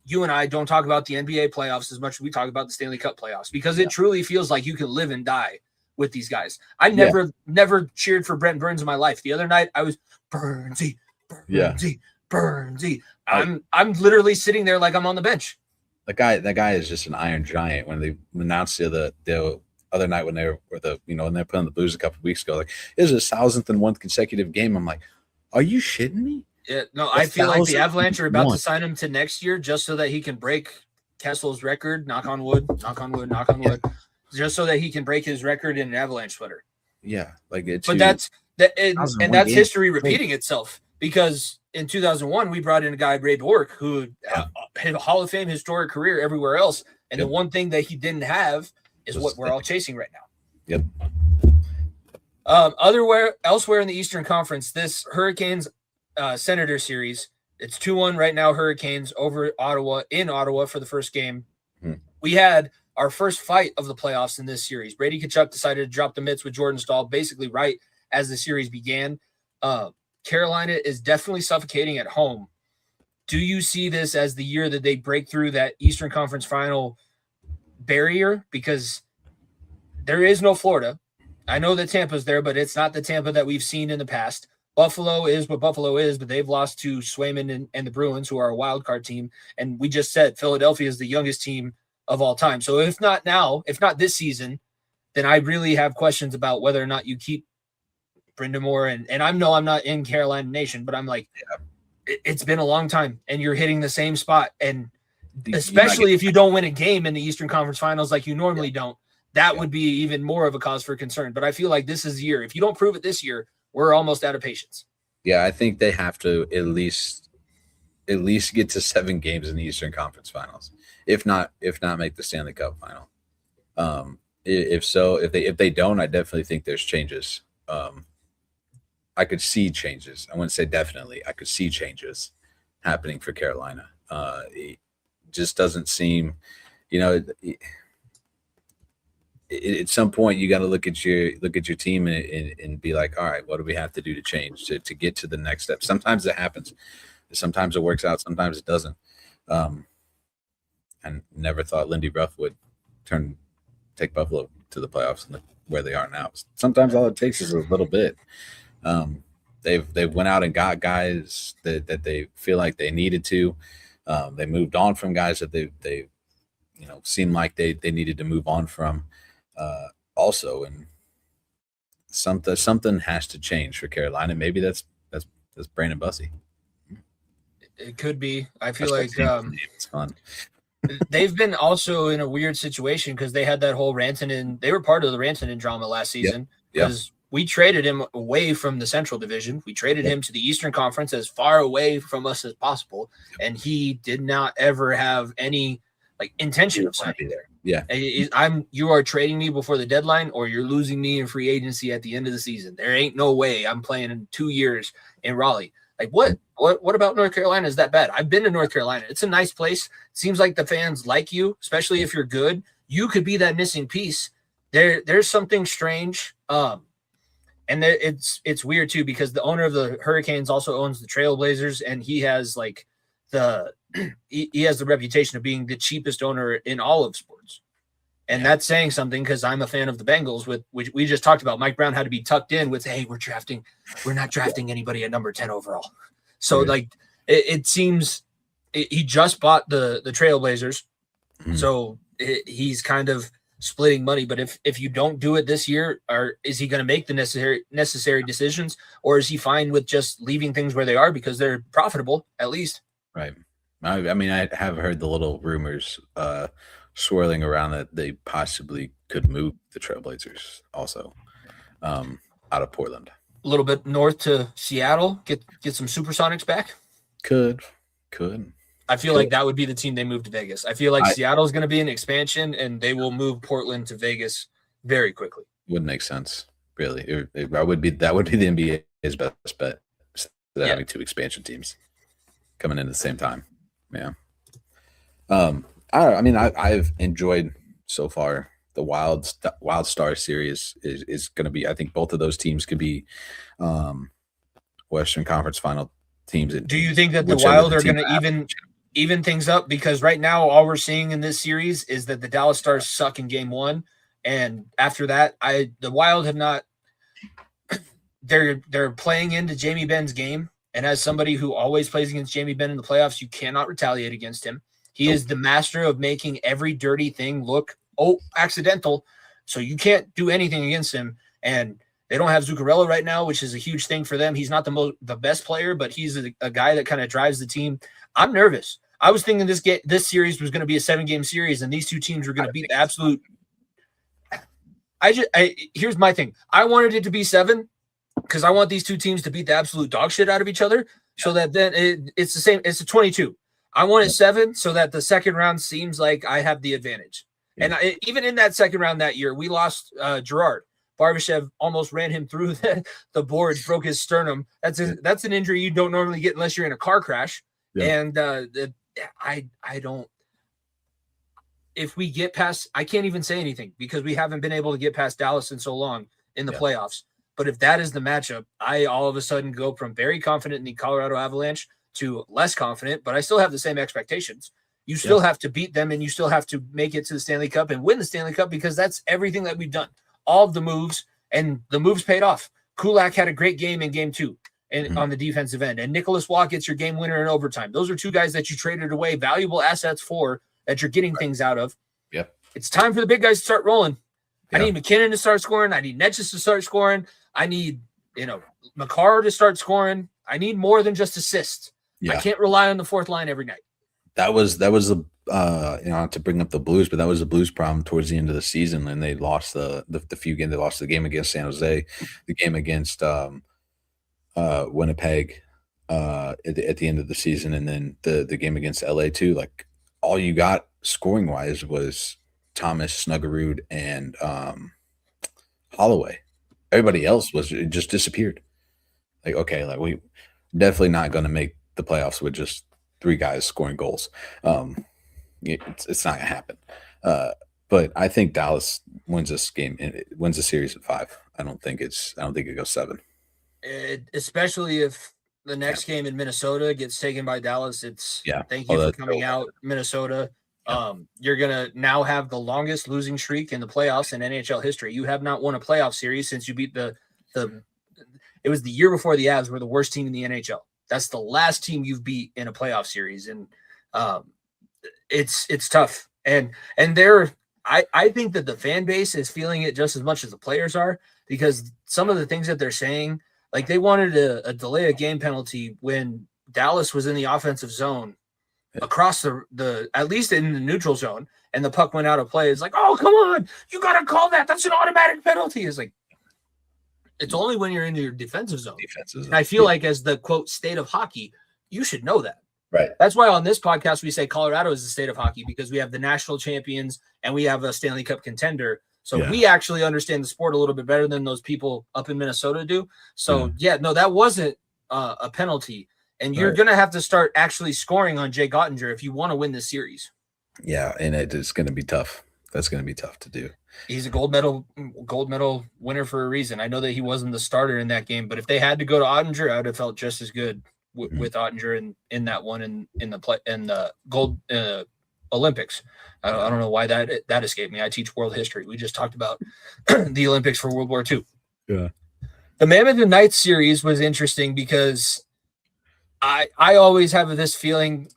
you and I don't talk about the NBA playoffs as much as we talk about the Stanley Cup playoffs, because it truly feels like you can live and die with these guys. I never cheered for Brent Burns in my life. The other night I was Burnsy. I'm literally sitting there like I'm on the bench. That guy is just an iron giant. When they announced the other night when they were when they're playing the Blues a couple of weeks ago, like it was his 1,001th consecutive game. I'm like, are you shitting me? Yeah, no, I feel like the Avalanche are about to sign him to next year just so that he can break Kessel's record. Knock on wood. Just so that he can break his record in an Avalanche sweater. Yeah, like it's. But that's history repeating itself, because in 2001 we brought in a guy, Ray Bork, who had a Hall of Fame historic career everywhere else, and the one thing that he didn't have is what we're all chasing right now. Elsewhere in the Eastern Conference, this Hurricanes Senator series, it's 2-1 right now. Hurricanes over Ottawa in Ottawa for the first game. We had our first fight of the playoffs in this series. Brady Tkachuk decided to drop the mitts with Jordan Staal basically right as the series began. Carolina is definitely suffocating at home. Do you see this as the year that they break through that Eastern Conference final barrier? Because there is no Florida. I know that Tampa's there, but it's not the Tampa that we've seen in the past. Buffalo is what Buffalo is, but they've lost to Swayman and the Bruins, who are a wild card team. And we just said Philadelphia is the youngest team of all time. So if not this season, then I really have questions about whether or not you keep Brind'Amour. And I know I'm not in Carolina Nation, but I'm like, it's been a long time, and you're hitting the same spot. And especially if you don't win a game in the Eastern Conference Finals like you normally don't, that would be even more of a cause for concern. But I feel like this is the year. If you don't prove it this year, we're almost out of patience. Yeah, I think they have to at least get to 7 games in the Eastern Conference Finals. If not make the Stanley Cup final. If they don't, I definitely think there's changes. I could see changes. I wouldn't say definitely. I could see changes happening for Carolina. It just doesn't seem, at some point you got to look at your team and be like, all right, what do we have to do to change to get to the next step? Sometimes it happens. Sometimes it works out. Sometimes it doesn't. I never thought Lindy Ruff would take Buffalo to the playoffs and where they are now. Sometimes all it takes is a little bit. They've went out and got guys that they feel like they needed to. They moved on from guys that they seemed like they needed to move on from. Also, and something has to change for Carolina. Maybe that's Brandon Bussey. It could be. I feel like it's fun. They've been also in a weird situation because they had that whole Rantanen. They were part of the Rantanen drama last season because we traded him away from the Central Division. We traded him to the Eastern Conference as far away from us as possible, and he did not ever have any intention of signing there. Yeah, you are trading me before the deadline, or you're losing me in free agency at the end of the season. There ain't no way I'm playing in 2 years in Raleigh. What about North Carolina is that bad? I've been to North Carolina. It's a nice place. Seems like the fans like you, especially if you're good. You could be that missing piece. There's something strange. And it's weird too, because the owner of the Hurricanes also owns the Trailblazers, and he has he has the reputation of being the cheapest owner in all of sports. And that's saying something, because I'm a fan of the Bengals, which we just talked about. Mike Brown had to be tucked in with, hey, we're not drafting anybody at number 10 overall. So it seems he just bought the Trailblazers. Mm-hmm. So he's kind of splitting money. But if you don't do it this year, is he going to make the necessary decisions, or is he fine with just leaving things where they are because they're profitable at least? Right. I mean, I have heard the little rumors swirling around that they possibly could move the Trailblazers also out of Portland. A little bit north to Seattle, get some Supersonics back? Could. I feel like that would be the team they move to Vegas. I feel like Seattle's going to be an expansion, and they will move Portland to Vegas very quickly. Wouldn't make sense, really. That would be the NBA's best bet, instead of having 2 expansion teams coming in at the same time. Yeah. I've enjoyed so far the Wild Star series is going to be. I think both of those teams could be Western Conference Final teams. Do you think that the Wild are going to even things up? Because right now, all we're seeing in this series is that the Dallas Stars suck in game one, and after that, the Wild have not. They're playing into Jamie Benn's game, and as somebody who always plays against Jamie Benn in the playoffs, you cannot retaliate against him. He is the master of making every dirty thing look accidental, so you can't do anything against him. And they don't have Zuccarello right now, which is a huge thing for them. He's not the best player, but he's a guy that kind of drives the team. I'm nervous. I was thinking this series was going to be a 7-game series, and these two teams were going to beat the absolute. Here's my thing. I wanted it to be 7 because I want these two teams to beat the absolute dog shit out of each other, so that then it's the same. It's a 22. I wanted 7 so that the second round seems like I have the advantage. And even in that second round that year, we lost Gerard. Barbashev almost ran him through the boards, broke his sternum. That's an injury you don't normally get unless you're in a car crash. Yeah. And I don't. If we get past, I can't even say anything because we haven't been able to get past Dallas in so long in the playoffs. But if that is the matchup, I all of a sudden go from very confident in the Colorado Avalanche to less confident, but I still have the same expectations. You still have to beat them, and you still have to make it to the Stanley Cup and win the Stanley Cup because that's everything that we've done. All of the moves, and the moves paid off. Kulak had a great game in game 2 and on the defensive end, and Nicholas Waugh gets your game winner in overtime. Those are 2 guys that you traded away valuable assets for that you're getting things out of. Yep. It's time for the big guys to start rolling. I need McKinnon to start scoring. I need Netches to start scoring. I need, Makar to start scoring. I need more than just assists. I can't rely on the fourth line every night. That was the not to bring up the Blues, but that was the Blues problem towards the end of the season, and they lost the few games. They lost the game against San Jose, the game against Winnipeg at the end of the season, and then the game against LA too. Like all you got scoring wise was Thomas, Snuggerud, and Holloway. Everybody else it just disappeared. Like okay, like we definitely not going to make the playoffs with just 3 guys scoring goals. It's not gonna happen. But I think Dallas wins this game. It wins the series at 5. I don't think it goes 7. Especially if the next game in Minnesota gets taken by Dallas. Thank you for coming out, Minnesota. You're gonna now have the longest losing streak in the playoffs in NHL history. You have not won a playoff series since you beat it was the year before the Avs were the worst team in the NHL. That's the last team you've beat in a playoff series. And it's tough. And I think that the fan base is feeling it just as much as the players are, because some of the things that they're saying, like they wanted a delay of game penalty when Dallas was in the offensive zone across the at least in the neutral zone, and the puck went out of play. It's like, oh, come on, you got to call that. That's an automatic penalty. It's like, it's only when you're in your defensive zone. And I feel like as the, quote, state of hockey, you should know that. Right. That's why on this podcast we say Colorado is the state of hockey, because we have the national champions and we have a Stanley Cup contender. So we actually understand the sport a little bit better than those people up in Minnesota do. So, that wasn't a penalty. And you're going to have to start actually scoring on Jay Gottinger if you want to win this series. Yeah, and it is going to be tough. That's going to be tough to do. He's a gold medal winner for a reason. I know that he wasn't the starter in that game, but if they had to go to Ottinger, I would have felt just as good with Ottinger in that one in the gold Olympics. I don't know why that escaped me. I teach world history. We just talked about the Olympics for World War II. Yeah. The Mammoth and Knights series was interesting because I always have this feeling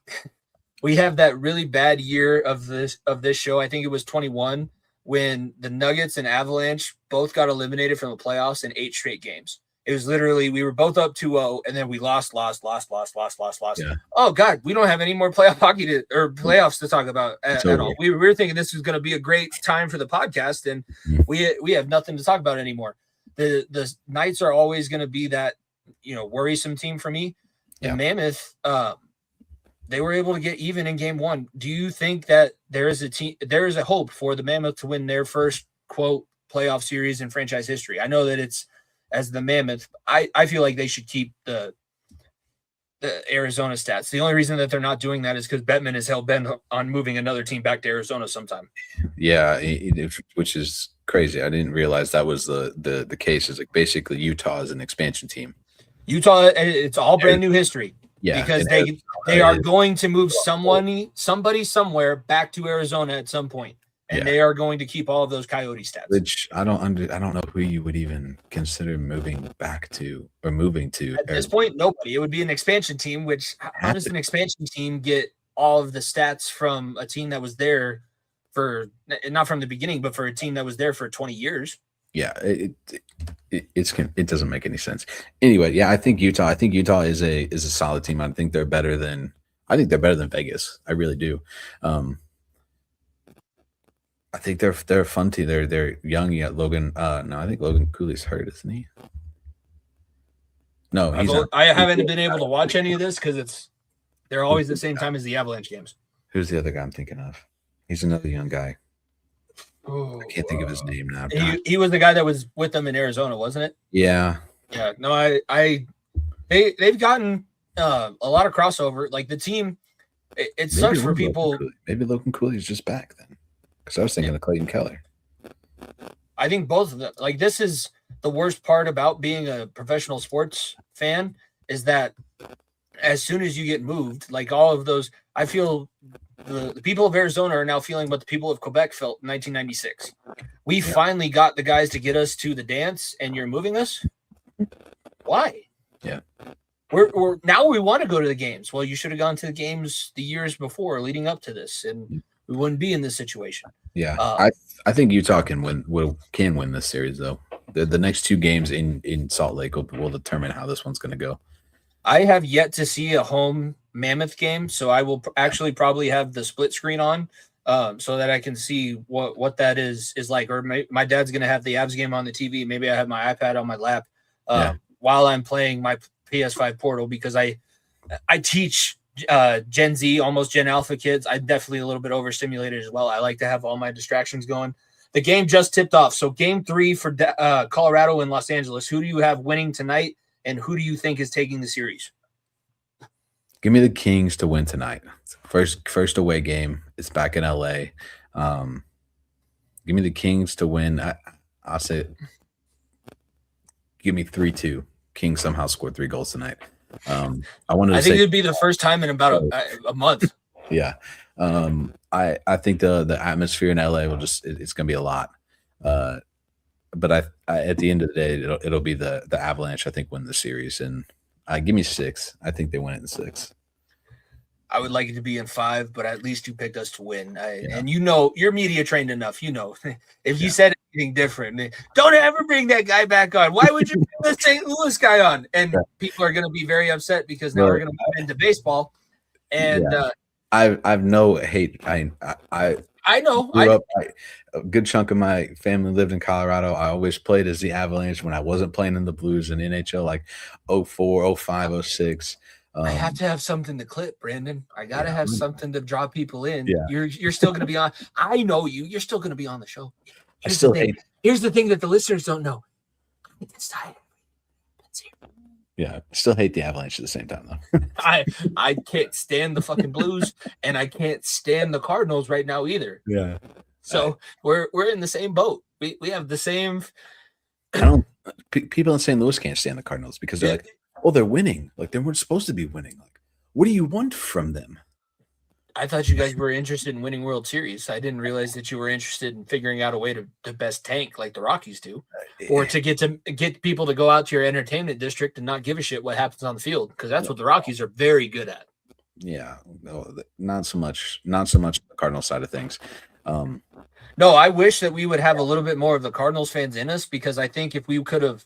we have that really bad year of this show. I think it was 21 when the Nuggets and Avalanche both got eliminated from the playoffs in 8 straight games. It was literally, we were both up 2-0, and then we lost. Yeah. Oh God, we don't have any more playoff hockey or playoffs to talk about at all. We were thinking this was going to be a great time for the podcast, and we have nothing to talk about anymore. The Knights are always going to be that, worrisome team for me. And Mammoth, they were able to get even in game 1. Do you think that there is a hope for the Mammoth to win their first, quote, playoff series in franchise history? I know that it's as the Mammoth. I feel like they should keep the the Arizona stats. The only reason that they're not doing that is because Bettman is hell bent on moving another team back to Arizona sometime. Yeah, which is crazy. I didn't realize that was the case. Is like basically Utah is an expansion team. Utah, it's all brand new history. Yeah, because they are going to move somebody somewhere back to Arizona at some point, and they are going to keep all of those Coyote stats. Which I don't know who you would even consider moving back to or moving to. At this point, nobody. It would be an expansion team. Which how does an expansion team get all of the stats from a team that was there for not from the beginning, but for a team that was there for 20 years? Yeah, it doesn't make any sense. Anyway, yeah, I think Utah is a solid team. I think they're better than Vegas. I really do. I think they're a fun team. They're young. You got Logan. No, I think Logan Cooley's hurt, isn't he? No, I haven't been able to watch any of this because they're always the same time as the Avalanche games. Who's the other guy I'm thinking of? He's another young guy. I can't think of his name now. He was the guy that was with them in Arizona, wasn't it? Yeah. Yeah. No, they've gotten a lot of crossover. Like the team, it sucks for people. Maybe Logan Cooley's just back then, because I was thinking of Clayton Keller. I think both of them. Like this is the worst part about being a professional sports fan is that as soon as you get moved, like all of those, I feel. The people of Arizona are now feeling what the people of Quebec felt in 1996. We finally got the guys to get us to the dance, and you're moving us. Why? Yeah, we're now we want to go to the games. Well, you should have gone to the games the years before, leading up to this, and we wouldn't be in this situation. Yeah, I think Utah can win this series though. The next two games in Salt Lake will determine how this one's going to go. I have yet to see a home Mammoth game, so I will actually probably have the split screen on so that I can see what that is like. Or my dad's going to have the Avs game on the TV. Maybe I have my iPad on my lap while I'm playing my PS5 Portal because I teach Gen Z, almost Gen Alpha kids. I'm definitely a little bit overstimulated as well. I like to have all my distractions going. The game just tipped off. So game 3 for Colorado and Los Angeles. Who do you have winning tonight? And who do you think is taking the series? Give me the Kings to win tonight. First away game. It's back in LA. Give me the Kings to win. I'll say give me 3-2. Kings somehow scored 3 goals tonight. I think it'd be the first time in about a month. Yeah. I think the atmosphere in LA it's gonna be a lot. But I at the end of the day, it'll be the Avalanche. I think win the series, and give me 6. I think they win it in 6. I would like it to be in 5, but at least you picked us to win. And you're media trained enough. If you said anything different, don't ever bring that guy back on. Why would you bring the St. Louis guy on? And people are going to be very upset because now we're going to move into baseball. And I've no hate. I know. A good chunk of my family lived in Colorado. I always played as the Avalanche when I wasn't playing in the Blues in NHL, like 04, 05, 06. I have to have something to clip, Brandon. I got to have something to draw people in. Yeah. You're still going to be on. I know you. You're still going to be on the show. Here's the thing that the listeners don't know. It's tired. Yeah, still hate the Avalanche at the same time though. I can't stand the fucking Blues, and I can't stand the Cardinals right now either. Yeah. So we're in the same boat. We have the same. People in St. Louis can't stand the Cardinals because they're like, oh, they're winning. Like they weren't supposed to be winning. Like, what do you want from them? I thought you guys were interested in winning World Series. I didn't realize that you were interested in figuring out a way to best tank like the Rockies do, or to get people to go out to your entertainment district and not give a shit what happens on the field, because that's what the Rockies are very good at. Yeah, no, not so much the Cardinal side of things. No, I wish that we would have a little bit more of the Cardinals fans in us, because I think if we could have,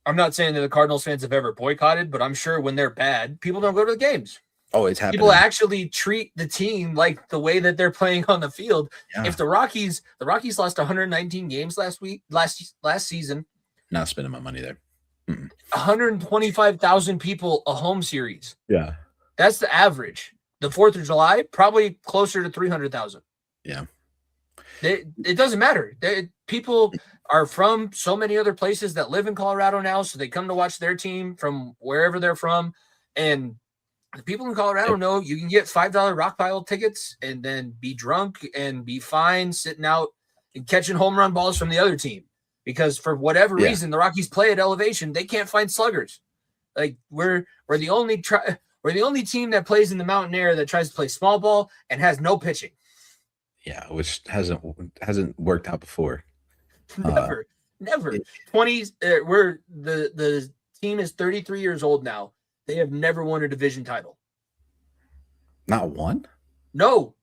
I'm not saying that the Cardinals fans have ever boycotted, but I'm sure when they're bad, people don't go to the games. Oh, it's happening. People actually treat the team like the way that they're playing on the field. Yeah. If the Rockies lost 119 games last season. Not spending my money there. 125,000 people a home series. Yeah. That's the average. The 4th of July, probably closer to 300,000. Yeah. It doesn't matter. People are from so many other places that live in Colorado now, so they come to watch their team from wherever they're from. And the people in Colorado know you can get $5 rock pile tickets and then be drunk and be fine sitting out and catching home run balls from the other team. Because for whatever reason, the Rockies play at elevation. They can't find sluggers. Like we're the only team that plays in the mountain air that tries to play small ball and has no pitching. Yeah, which hasn't worked out before. Never. 20s. We're the team is 33 years old now. They have never won a division title. Not one? No.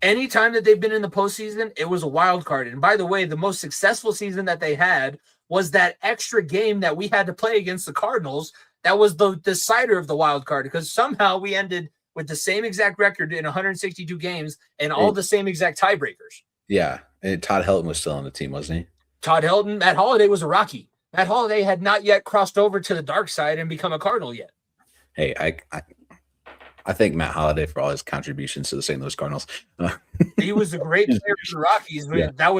Anytime that they've been in the postseason, it was a wild card. And by the way, the most successful season that they had was that extra game that we had to play against the Cardinals. That was the decider of the wild card because somehow we ended with the same exact record in 162 games and all the same exact tiebreakers. Yeah. And Todd Helton was still on the team, wasn't he? Todd Helton, Matt Holliday was a Rocky. Matt Holliday had not yet crossed over to the dark side and become a Cardinal yet. Hey, I thank Matt Holliday for all his contributions to the St. Louis Cardinals. He was a great player for the Rockies. But that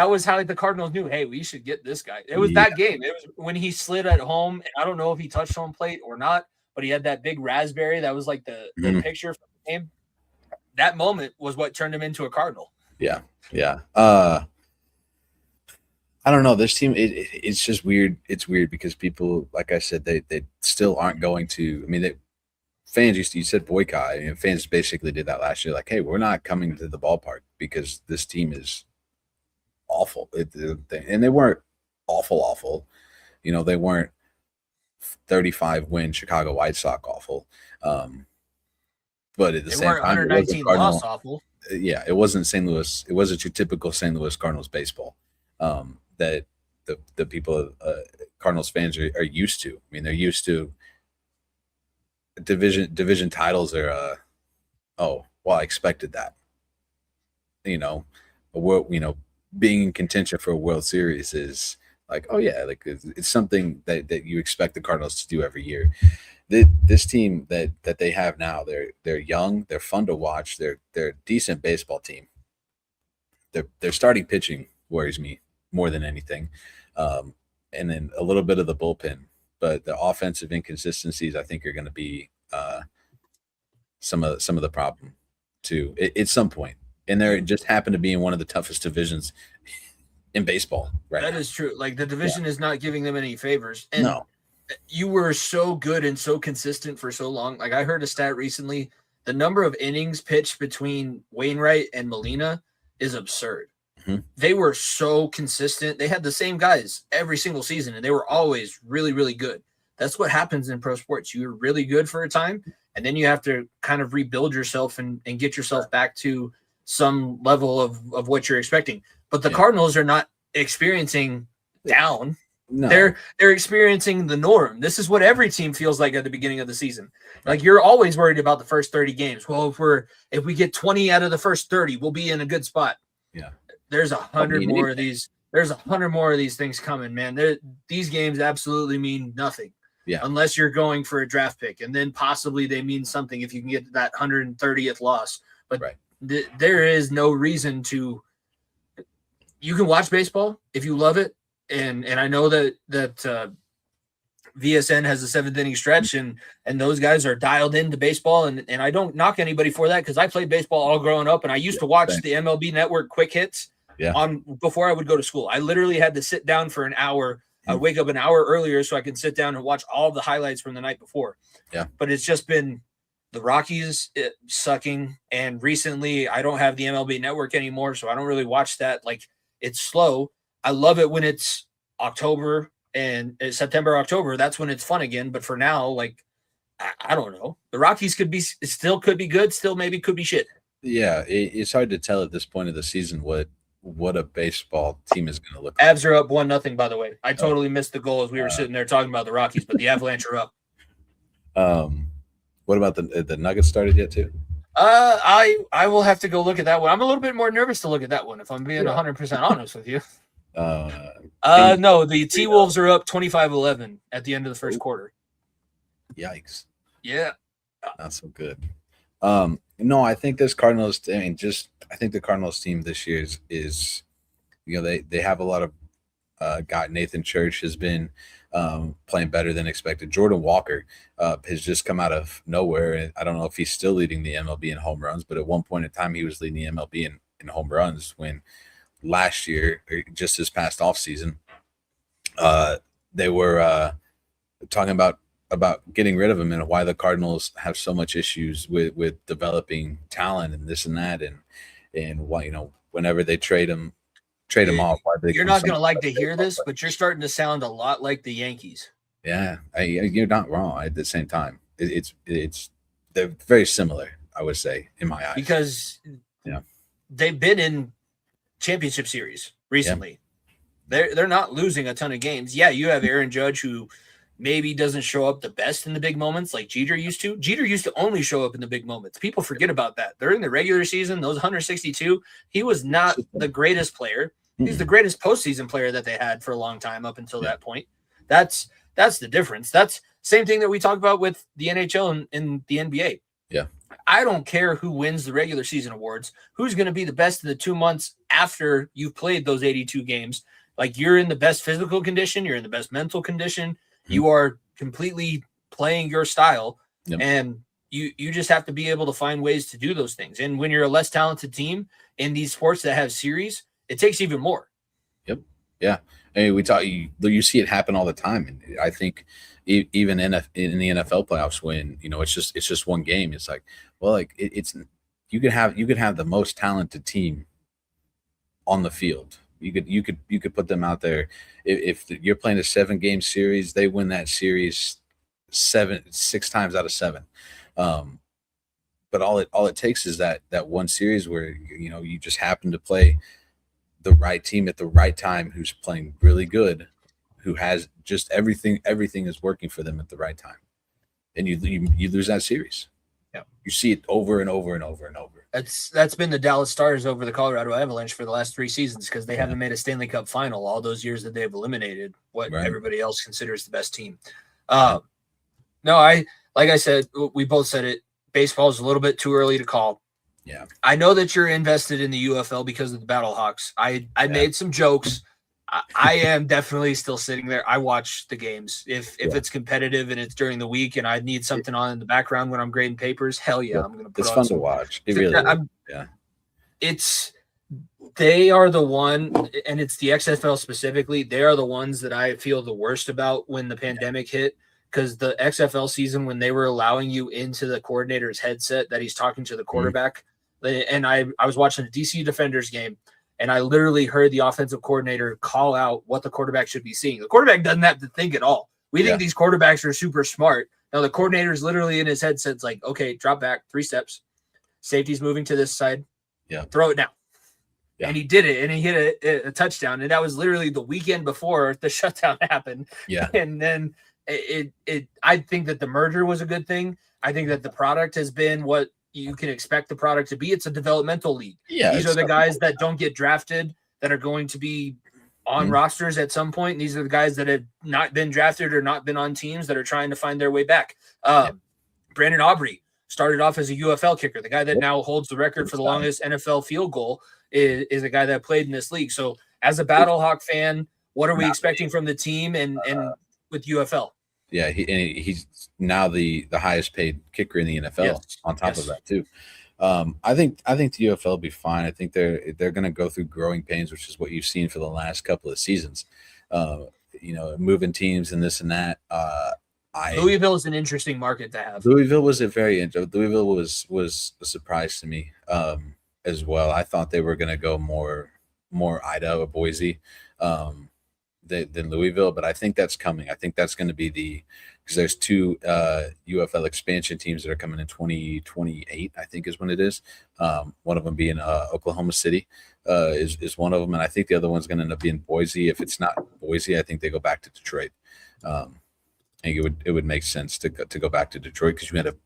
was how the Cardinals knew, hey, we should get this guy. It was that game. It was when he slid at home. I don't know if he touched home plate or not, but he had that big raspberry. That was like the picture from the game. That moment was what turned him into a Cardinal. Yeah. Yeah. I don't know. This team, it's just weird. It's weird because people, like I said, they still aren't going to. I mean, fans you said boycott. And fans basically did that last year. Like, hey, we're not coming to the ballpark because this team is awful. And they weren't awful. You know, they weren't 35-win Chicago White Sox awful. But at the same time, 119 loss awful. Yeah, it wasn't St. Louis. It wasn't your typical St. Louis Cardinals baseball. That the people, Cardinals fans are used to. I mean, they're used to division titles. Are I expected that. You know, being in contention for a World Series is like, oh yeah, like it's something that you expect the Cardinals to do every year. This team that they have now, they're young, they're fun to watch, they're a decent baseball team. Their starting pitching worries me more than anything, and then a little bit of the bullpen. But the offensive inconsistencies, I think, are going to be some of the problem too at some point. And they just happen to be in one of the toughest divisions in baseball, right? That is true. Like the division is not giving them any favors. And no, you were so good and so consistent for so long. Like I heard a stat recently, the number of innings pitched between Wainwright and Molina is absurd. They were so consistent. They had the same guys every single season, and they were always really, really good. That's what happens in pro sports. You're really good for a time, and then you have to kind of rebuild yourself and get yourself back to some level of what you're expecting. But the Cardinals are not experiencing down. No. They're experiencing the norm. This is what every team feels like at the beginning of the season. Like you're always worried about the first 30 games. Well, if we get 20 out of the first 30, we'll be in a good spot. Yeah. There's 100 more of these. There's 100 more of these things coming, man. These games absolutely mean nothing. Yeah. Unless you're going for a draft pick, and then possibly they mean something if you can get that 130th loss. But there is no reason to. You can watch baseball if you love it, and I know that VSN has a 7th inning stretch, and those guys are dialed into baseball, and I don't knock anybody for that because I played baseball all growing up, and I used to watch the MLB Network quick hits before I would go to school. I literally had to sit down for an hour. I'd wake up an hour earlier so I can sit down and watch all of the highlights from the night before. Yeah, but it's just been the Rockies sucking, and recently I don't have the MLB Network anymore, so I don't really watch that. Like it's slow. I love it when it's October. And September, October, that's when it's fun again. But for now, like, I don't know. The Rockies could be good, still maybe could be shit. Yeah, it's hard to tell at this point of the season what a baseball team is going to look like. Avs are up 1-0, by the way. I totally missed the goal as we were sitting there talking about the Rockies, but the Avalanche are up. What about the Nuggets started yet too? I will have to go look at that one. I'm a little bit more nervous to look at that one, if I'm being 100% honest with you. No, the T-Wolves are up 25-11 at the end of the first quarter. Yikes. Yeah. Not so good. No, I think this Cardinals, I think the Cardinals team this year is they have a lot of got Nathan Church has been playing better than expected. Jordan Walker has just come out of nowhere. And I don't know if he's still leading the MLB in home runs, but at one point in time, he was leading the MLB in home runs when last year, or just this past offseason, they were talking about getting rid of him and why the Cardinals have so much issues with developing talent and this and that, and why, whenever they trade him off. You're not going to like to hear this, but you're starting to sound a lot like the Yankees. Yeah, you're not wrong. At the same time, it's they're very similar, I would say, in my eyes, because they've been in championship series recently. Yeah. They're not losing a ton of games. Yeah, you have Aaron Judge, who maybe doesn't show up the best in the big moments like Jeter used to. Jeter used to only show up in the big moments. People forget about that. During the regular season, those 162, he was not the greatest player. He's the greatest postseason player that they had for a long time up until that point. That's the difference. That's same thing that we talk about with the NHL and the NBA. Yeah. I don't care who wins the regular season awards. Who's going to be the best in the 2 months after you've played those 82 games? Like, you're in the best physical condition. You're in the best mental condition. You are completely playing your style, and you just have to be able to find ways to do those things. And when you're a less talented team in these sports that have series, it takes even more. Yep. Yeah. I mean, you see it happen all the time. And I think even in the NFL playoffs, when, it's just one game, it's like, well, like you could have the most talented team on the field. You could put them out there. If you're playing a 7-game series, they win that series 6 times out of 7. But all it takes is that one series where you just happen to play the right team at the right time, who's playing really good, who has just everything is working for them at the right time, and you lose that series. Yeah, you see it over and over and over and over. That's been the Dallas Stars over the Colorado Avalanche for the last 3 seasons, because they haven't made a Stanley Cup final all those years that they've eliminated what everybody else considers the best team. No, like I said, we both said it. Baseball is a little bit too early to call. Yeah, I know that you're invested in the UFL because of the Battlehawks. I made some jokes. I am definitely still sitting there. I watch the games. If it's competitive and it's during the week and I need something on in the background when I'm grading papers, hell yeah, I'm going to put it's on fun some. To watch. It really is. They are the one, and it's the XFL specifically. They are the ones that I feel the worst about when the pandemic hit, because the XFL season, when they were allowing you into the coordinator's headset that he's talking to the quarterback, and I was watching a DC Defenders game, and I literally heard the offensive coordinator call out what the quarterback should be seeing. The quarterback doesn't have to think at all. We think these quarterbacks are super smart. Now the coordinator is literally in his headset's like, okay, drop back 3 steps. Safety's moving to this side. Yeah. Throw it now. Yeah. And he did it, and he hit a touchdown. And that was literally the weekend before the shutdown happened. Yeah. And then I think that the merger was a good thing. I think that the product has been what you can expect the product to be. It's a developmental league. Yeah, these are the guys that don't get drafted that are going to be on rosters at some point. And these are the guys that have not been drafted or not been on teams that are trying to find their way back. Brandon Aubrey started off as a UFL kicker. The guy that now holds the record for the longest NFL field goal is a guy that played in this league. So as a Battlehawk fan, what are we expecting from the team and with UFL? Yeah, he's now the highest paid kicker in the NFL. On top of that too, I think the UFL will be fine. I think they're going to go through growing pains, which is what you've seen for the last couple of seasons. Moving teams and this and that. Louisville is an interesting market to have. Louisville was was a surprise to me as well. I thought they were going to go more Idaho or Boise. Than Louisville, but I think that's coming. I think that's going to be because there's 2 UFL expansion teams that are coming in 2028, I think is when it is. One of them being Oklahoma City is one of them, and I think the other one's going to end up being Boise. If it's not Boise, I think they go back to Detroit. I think it would make sense to go back to Detroit, because you had a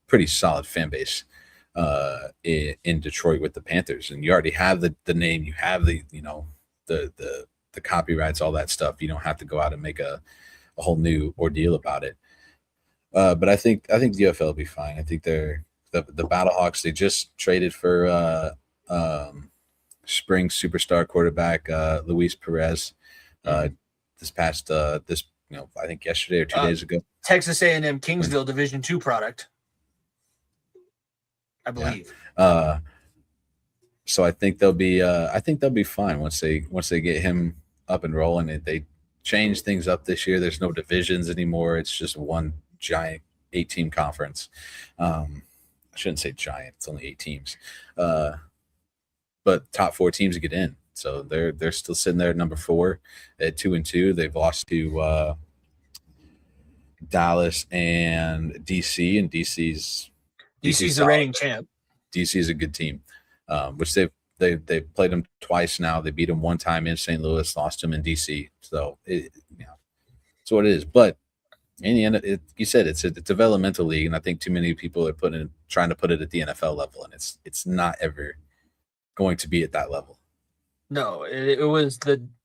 pretty solid fan base in Detroit with the Panthers, and you already have the name, you have the copyrights, all that stuff. You don't have to go out and make a whole new ordeal about it. But I think the UFL will be fine. I think the Battlehawks, they just traded for spring superstar quarterback Luis Perez. This past I think yesterday or 2 days ago. Texas A&M Kingsville Division II product, I believe. Yeah. So I think they'll be fine once they get him up and rolling. They change things up this year. There's no divisions anymore. It's just one giant 8-team conference. I shouldn't say giant. It's only 8 teams. But top 4 teams get in. So they're still sitting there at number 4 at 2-2. They've lost to Dallas and DC, and DC's the reigning champ. DC is a good team, which they've played them twice now. They beat them one time in St. Louis, lost them in DC. So it's what it is. But in the end, you said it's a developmental league, and I think too many people are trying to put it at the NFL level, and it's not ever going to be at that level. No, it was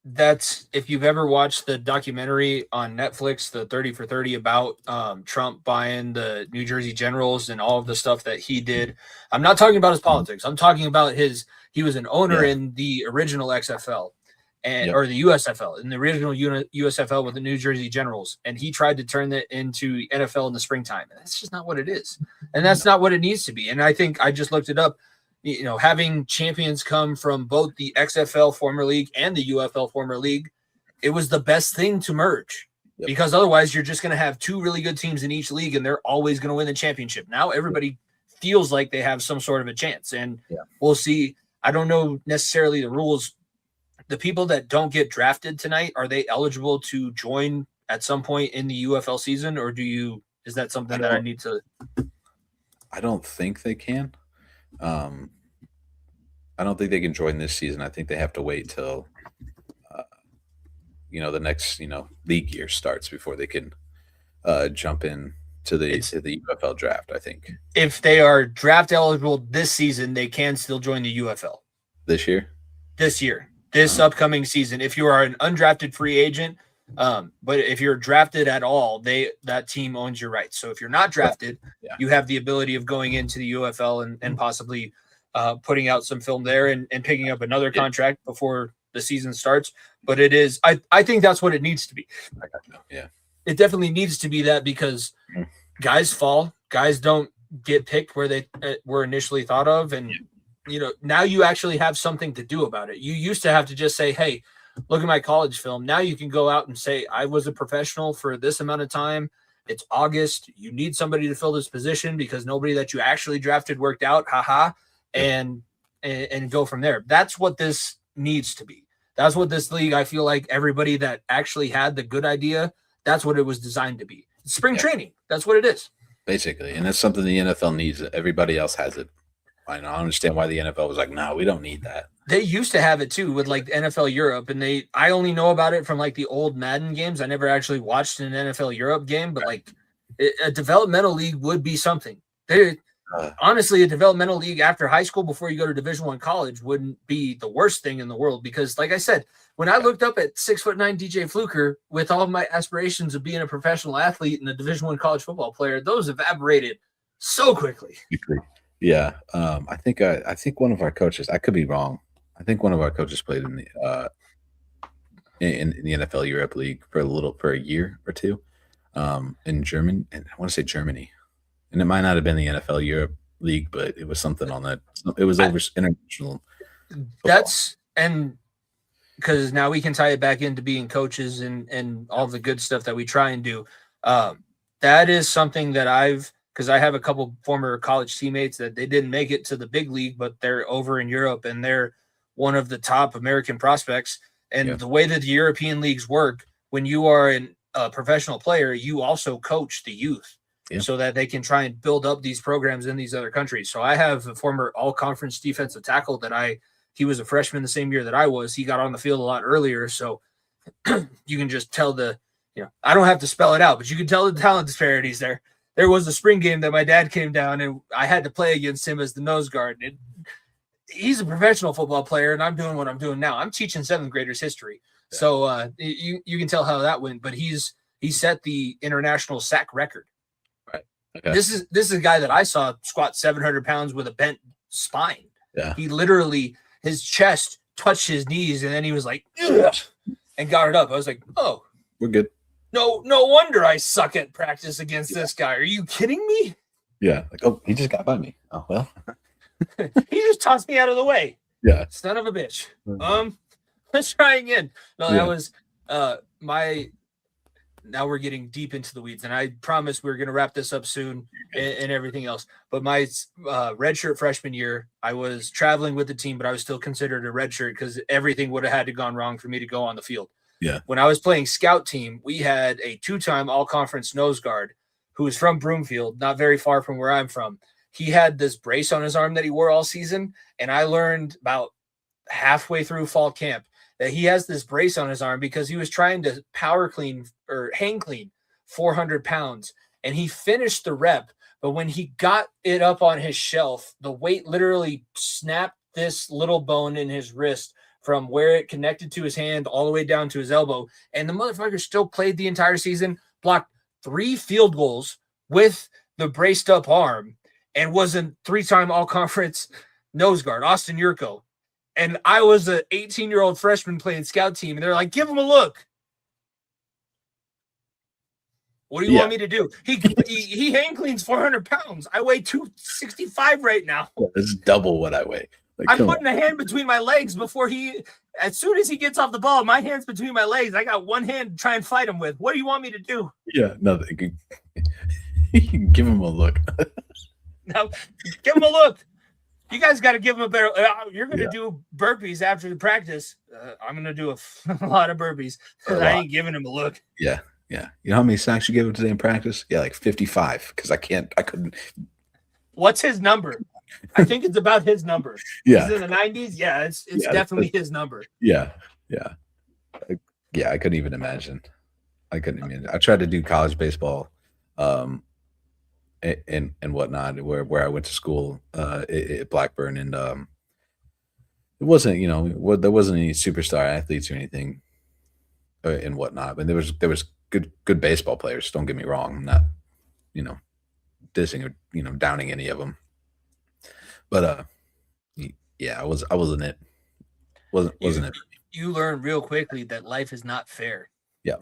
that's if you've ever watched the documentary on Netflix, the 30 for 30 about Trump buying the New Jersey Generals and all of the stuff that he did. I'm not talking about his politics. I'm talking about he was an owner in the original XFL or the USFL, in the original USFL with the New Jersey Generals. And he tried to turn that into NFL in the springtime. And that's just not what it is. And that's not what it needs to be. And I think I just looked it up. Having champions come from both the XFL former league and the UFL former league, it was the best thing to merge because otherwise you're just going to have 2 really good teams in each league and they're always going to win the championship. Now everybody feels like they have some sort of a chance, and we'll see. I don't know necessarily the rules. The people that don't get drafted tonight, are they eligible to join at some point in the UFL season, or is that something that I need to? I don't think they can. I don't think they can join this season. I think they have to wait till the next league year starts before they can jump in to the UFL draft. I think if they are draft eligible this season, they can still join the UFL this year. This upcoming season. If you are an undrafted free agent, but if you're drafted at all, that team owns your rights. So if you're not drafted, you have the ability of going into the UFL and possibly putting out some film there and picking up another contract before the season starts. But it is, I think that's what it needs to be. Yeah, it definitely needs to be that, because guys fall, guys don't get picked where they were initially thought of. And, now you actually have something to do about it. You used to have to just say, hey, look at my college film. Now you can go out and say, I was a professional for this amount of time. It's August. You need somebody to fill this position because nobody that you actually drafted worked out. Haha. And go from there. That's what this needs to be. That's what this league, I feel like everybody that actually had the good idea, that's what it was designed to be. It's spring training. That's what it is. Basically. And that's something the NFL needs. Everybody else has it. I don't understand why the NFL was like, no, we don't need that. They used to have it too with like the NFL Europe, and I only know about it from like the old Madden games. I never actually watched an NFL Europe game, but like a developmental league would be something. Honestly, a developmental league after high school before you go to Division I college wouldn't be the worst thing in the world, because like I said, when I looked up at 6'9" DJ Fluker with all of my aspirations of being a professional athlete and a Division I college football player, those evaporated so quickly. Yeah. I think one of our coaches, I could be wrong. I think one of our coaches played in the NFL Europe League for a year or two in Germany, and I want to say Germany. And it might not have been the NFL Europe League, but it was something on that. It was over international football. And because now we can tie it back into being coaches and all the good stuff that we try and do. That is something that because I have a couple former college teammates that they didn't make it to the big league, but they're over in Europe and they're one of the top American prospects. And the way that the European leagues work, when you are a professional player, you also coach the youth. So that they can try and build up these programs in these other countries. So I have a former all-conference defensive tackle he was a freshman the same year that I was. He got on the field a lot earlier. So you can just tell I don't have to spell it out, but you can tell the talent disparities there. There was a spring game that my dad came down and I had to play against him as the nose guard. He's a professional football player, and I'm doing what I'm doing now. I'm teaching 7th graders history. Yeah. So you can tell how that went, but he set the international sack record. Okay. This is a guy that I saw squat 700 pounds with a bent spine. Yeah. He literally, his chest touched his knees, and then he was like, ugh. and got it up. I was like, oh, we're good. No wonder I suck at practice against this guy. Are you kidding me? Yeah. Like, oh, he just got by me. Oh, well. He just tossed me out of the way. Yeah. Son of a bitch. Let's try again. No, that was my. Now we're getting deep into the weeds, and I promise we're going to wrap this up soon and everything else. But my redshirt freshman year, I was traveling with the team, but I was still considered a redshirt because everything would have had to gone wrong for me to go on the field. Yeah. When I was playing scout team, we had a 2-time all-conference nose guard who was from Broomfield, not very far from where I'm from. He had this brace on his arm that he wore all season, and I learned about halfway through fall camp that he has this brace on his arm because he was trying to power clean or hang clean 400 pounds, and he finished the rep, but when he got it up on his shelf, the weight literally snapped this little bone in his wrist from where it connected to his hand all the way down to his elbow. And the motherfucker still played the entire season, blocked 3 field goals with the braced up arm, and was a 3-time all-conference nose guard, Austin Yurko. And I was an 18-year-old freshman playing scout team, and they're like, give him a look. What do you want me to do? He hang cleans 400 pounds. I weigh 265 right now. That's double what I weigh. Like, I'm putting a hand between my legs before as soon as he gets off the ball, my hand's between my legs. I got one hand to try and fight him with. What do you want me to do? Yeah, nothing. You can give him a look. No, give him a look. You guys got to give him a better. You're going to do burpees after the practice. I'm going to do a lot of burpees because I ain't giving him a look. Yeah. Yeah. You know how many sacks you gave him today in practice? Yeah, like 55 because I couldn't. What's his number? I think it's about his number. Yeah. He's in the 90s. Yeah, it's definitely his number. Yeah. Yeah. Yeah, I couldn't even imagine. I tried to do college baseball and whatnot where I went to school at Blackburn, and it wasn't, there wasn't any superstar athletes or anything and whatnot, but there was good baseball players. Don't get me wrong. I'm not, dissing or, downing any of them. But yeah, I wasn't it. Wasn't it. You learn real quickly that life is not fair. Yeah.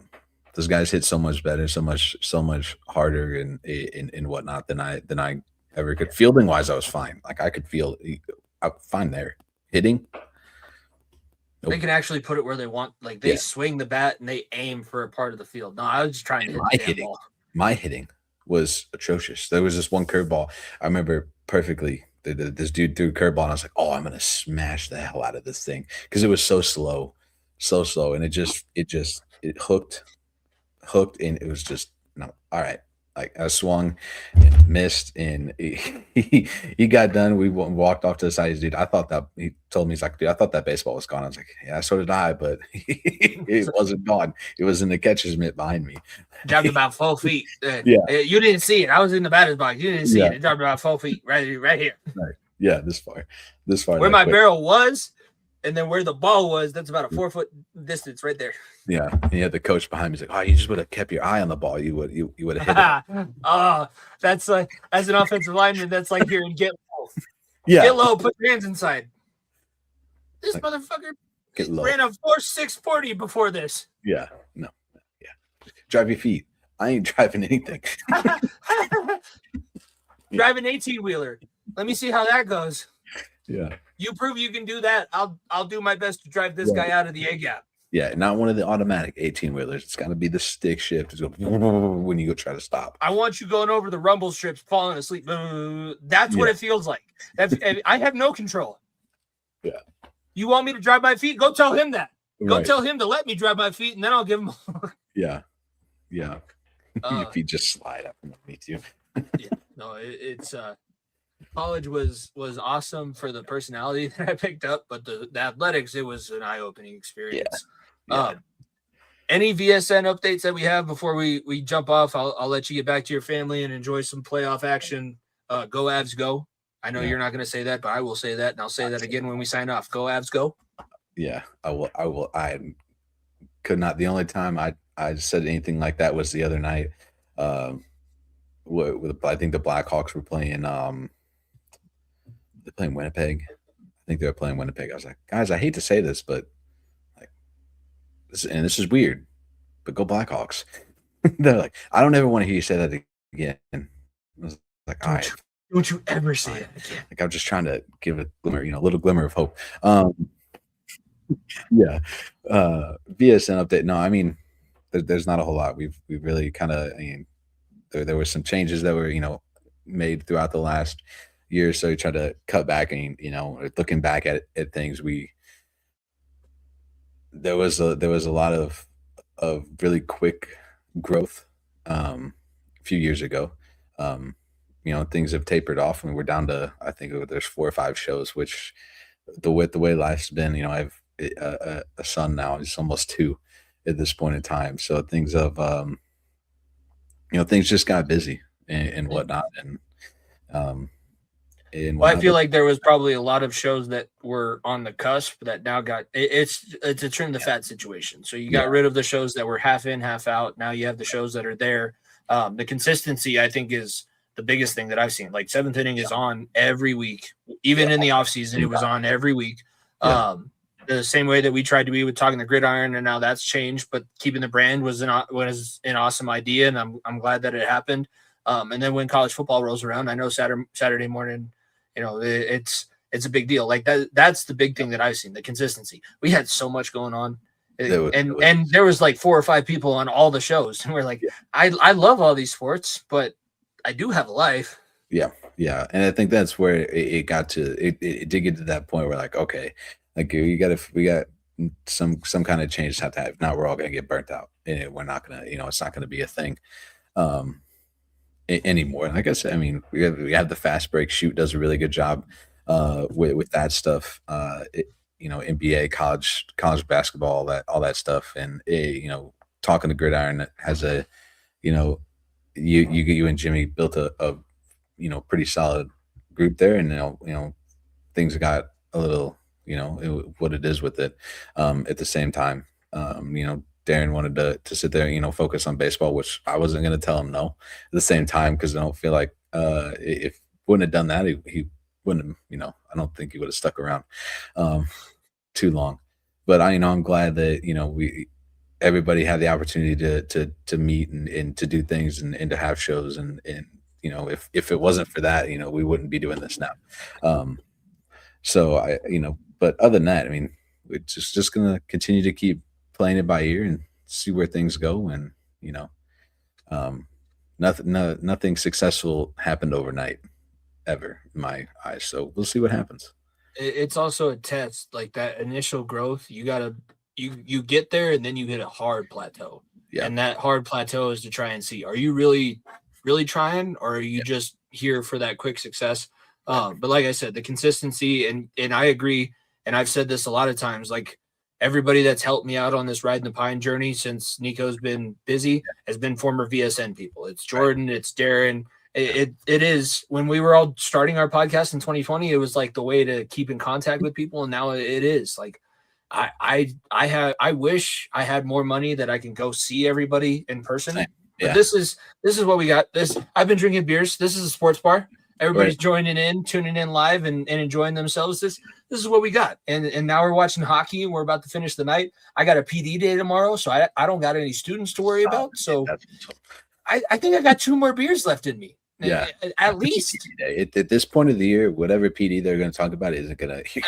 Those guys hit so much better, so much harder and whatnot than I ever could. Fielding wise, I was fine. Like I could feel fine there. Hitting, they can actually put it where they want. Like they swing the bat and they aim for a part of the field. No, I was just trying to hit the ball. My hitting was atrocious. There was this one curveball I remember perfectly. This dude threw a curveball, and I was like, "Oh, I'm gonna smash the hell out of this thing," because it was so slow, and it hooked, and it was just no. All right, like I swung and missed, and he got done. We walked off to the side. Dude, I thought that he told me, he's like, dude, I thought that baseball was gone. I was like, yeah, so did I, but it wasn't gone. It was in the catcher's mitt behind me. Dropped about 4 feet. Yeah, you didn't see it. I was in the batter's box. You didn't see it. It dropped about 4 feet right here. Right. Yeah, this far. Where my barrel was, and then where the ball was, that's about a 4-foot distance right there. Yeah, and you had the coach behind me. He's like, "Oh, you just would have kept your eye on the ball. You would have hit it." Oh, that's like, as an offensive lineman, that's like hearing get low. Yeah, get low. Put your hands inside. This motherfucker ran a 4.6 40 before this. Yeah, no, yeah. Drive your feet. I ain't driving anything. Drive an 18-wheeler. Let me see how that goes. Yeah. You prove you can do that. I'll do my best to drive this guy out of the A gap. Yeah, not one of the automatic 18-wheelers. It's got to be the stick shift. It's going when you go try to stop. I want you going over the rumble strips, falling asleep. That's what it feels like. I have no control. Yeah. You want me to drive my feet? Go tell him that. Go tell him to let me drive my feet, and then I'll give him. Yeah. Your feet just slide up underneath you. Yeah. No, it's college was awesome for the personality that I picked up, but the athletics, it was an eye-opening experience. Yeah. Any VSN updates that we have before we jump off? I'll let you get back to your family and enjoy some playoff action. Go Avs, go! I know you're not going to say that, but I will say that, and I'll say that again when we sign off. Go Avs, go! Yeah, I will. I could not. The only time I said anything like that was the other night. I think the Blackhawks were playing. They're playing Winnipeg. I think they were playing Winnipeg. I was like, guys, I hate to say this, but like, this is weird, but go Blackhawks. They're like, I don't ever want to hear you say that again. I was like, all right. Don't you ever say it again. Like, I'm just trying to give a glimmer, a little glimmer of hope. Yeah. VSN update. No, I mean, there's not a whole lot. We've really kind of, there were some changes that were, made throughout the last year or so. We tried to cut back and, looking back at things, there was a lot of really quick growth a few years ago. Things have tapered off and we're down to, I think there's 4 or 5 shows, which the way life's been, I have a son now. He's almost 2 at this point in time. So things have, things just got busy and whatnot. Well, I feel like there was probably a lot of shows that were on the cusp that now got it's a trim the fat situation. So you got rid of the shows that were half in, half out. Now you have the shows that are there. The consistency, I think, is the biggest thing that I've seen. Like 7th Inning is on every week, even in the off season, it was on every week. The same way that we tried to be with Talking the Gridiron, and now that's changed. But keeping the brand was an awesome idea, and I'm glad that it happened. And then when college football rolls around, I know Saturday morning, it's a big deal. Like that's the big thing that I've seen, the consistency. We had so much going on. And there was like 4 or 5 people on all the shows. And we're like, I love all these sports, but I do have a life. Yeah. Yeah. And I think that's where it got to, it did get to that point where like, okay, like we got some kind of change have to have. Now we're all going to get burnt out and we're not going to, it's not going to be a thing anymore. Like I said, I mean, we have the fast break. Shoot does a really good job with that stuff. NBA, college basketball, all that stuff, and Talking to Gridiron has a, you and Jimmy built a pretty solid group there, and things got a little what it is with it. At the same time, Darren wanted to sit there, focus on baseball, which I wasn't going to tell him no at the same time, because I don't feel like if wouldn't have done that, he wouldn't have, I don't think he would have stuck around too long. But I'm glad that, everybody had the opportunity to meet and to do things and to have shows. And if it wasn't for that, we wouldn't be doing this now. So but other than that, I mean, we're just going to continue to keep playing it by ear and see where things go. And, nothing successful happened overnight ever in my eyes. So we'll see what happens. It's also a test, like that initial growth. You gotta, you get there and then you hit a hard plateau. Yeah. And that hard plateau is to try and see, are you really, really trying, or are you just here for that quick success? But like I said, the consistency, and I agree. And I've said this a lot of times, like everybody that's helped me out on this Ridin the Pine journey since Nico's been busy has been former VSN people. It's Jordan, it's Darren. It is, when we were all starting our podcast in 2020, it was like the way to keep in contact with people. And now it is like, I wish I had more money that I can go see everybody in person. Yeah. But this is what we got. I've been drinking beers. This is a sports bar. Everybody's joining in, tuning in live and enjoying themselves. This is what we got. And now we're watching hockey and we're about to finish the night. I got a PD day tomorrow, so I don't got any students to worry about. So I think I got 2 more beers left in me. Yeah, at least at this point of the year, whatever PD they're going to talk about isn't going to.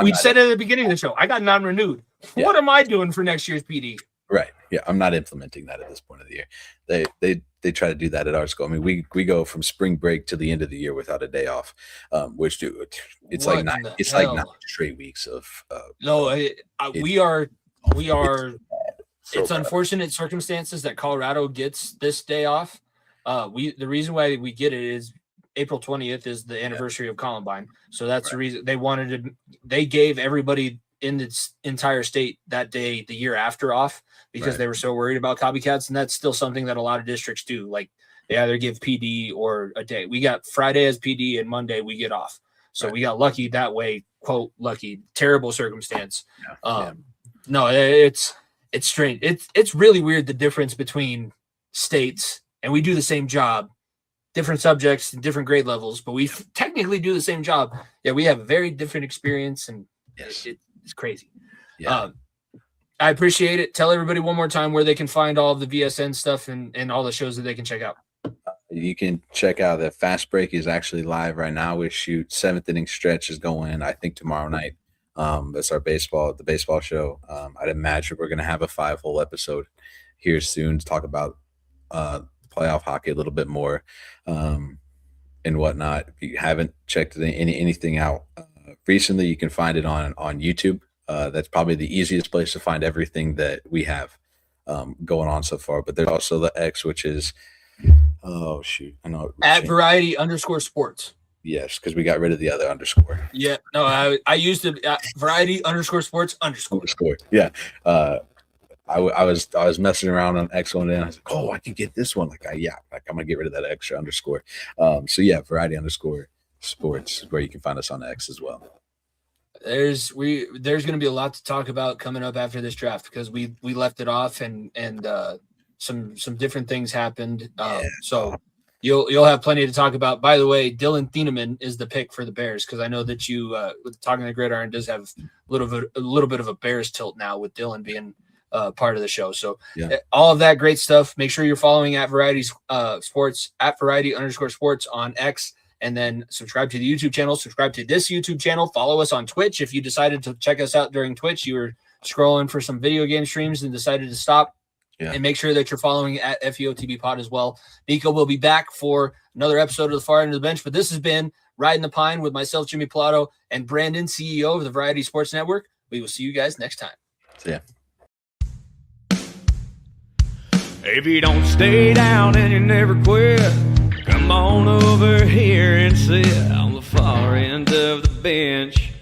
We said it at the beginning of the show. I got non-renewed. Yeah. What am I doing for next year's PD? Right. Yeah, I'm not implementing that at this point of the year. They try to do that at our school. I mean, we go from spring break to the end of the year without a day off, which it's like 9 straight weeks of. No, we are. It's unfortunate circumstances that Colorado gets this day off. The reason why we get it is April 20th is the anniversary of Columbine. So that's the reason they gave everybody in this entire state that day, the year after, off, because they were so worried about copycats. And that's still something that a lot of districts do. Like they either give PD or a day. We got Friday as PD and Monday we get off. So we got lucky that way, quote, lucky, terrible circumstance. No, it's strange. It's really weird, the difference between states. And we do the same job, different subjects and different grade levels, but we technically do the same job. Yeah, we have a very different experience, and it's crazy. Yeah. I appreciate it. Tell everybody one more time where they can find all of the VSN stuff and all the shows that they can check out. You can check out the Fast Break is actually live right now. We shoot 7th inning stretch is going, I think, tomorrow night. That's the baseball show. I'd imagine we're going to have a 5-hole episode here soon to talk about playoff hockey a little bit more and whatnot. If you haven't checked anything out recently, you can find it on YouTube. That's probably the easiest place to find everything that we have going on so far. But there's also the X, which is I know at Variety_Sports. Yes, because we got rid of the other underscore. Yeah, no, I used it at Variety_Sports_. Yeah, I was messing around on X one day, and I was like, oh, I can get this one. I'm gonna get rid of that extra underscore. So yeah, Variety_Sports is where you can find us on X as well. There's going to be a lot to talk about coming up after this draft because we left it off and some different things happened. So you'll have plenty to talk about. By the way, Dylan Thieneman is the pick for the Bears because I know that you with Talking the Gridiron does have a little bit of a Bears tilt now with Dylan being part of the show. So all of that great stuff. Make sure you're following at Variety Sports at Variety_Sports on X. And then subscribe to the YouTube channel, subscribe to this YouTube channel, follow us on Twitch. If you decided to check us out during Twitch, you were scrolling for some video game streams and decided to stop. And make sure that you're following at FEOTB Pod as well. Nico will be back for another episode of The Far End of the Bench. But this has been Riding the Pine with myself, Jimmy Pilato, and Brandon, CEO of the Variety Sports Network. We will see you guys next time. See ya. If you don't stay down and you never quit, come on over here and sit on the far end of the bench.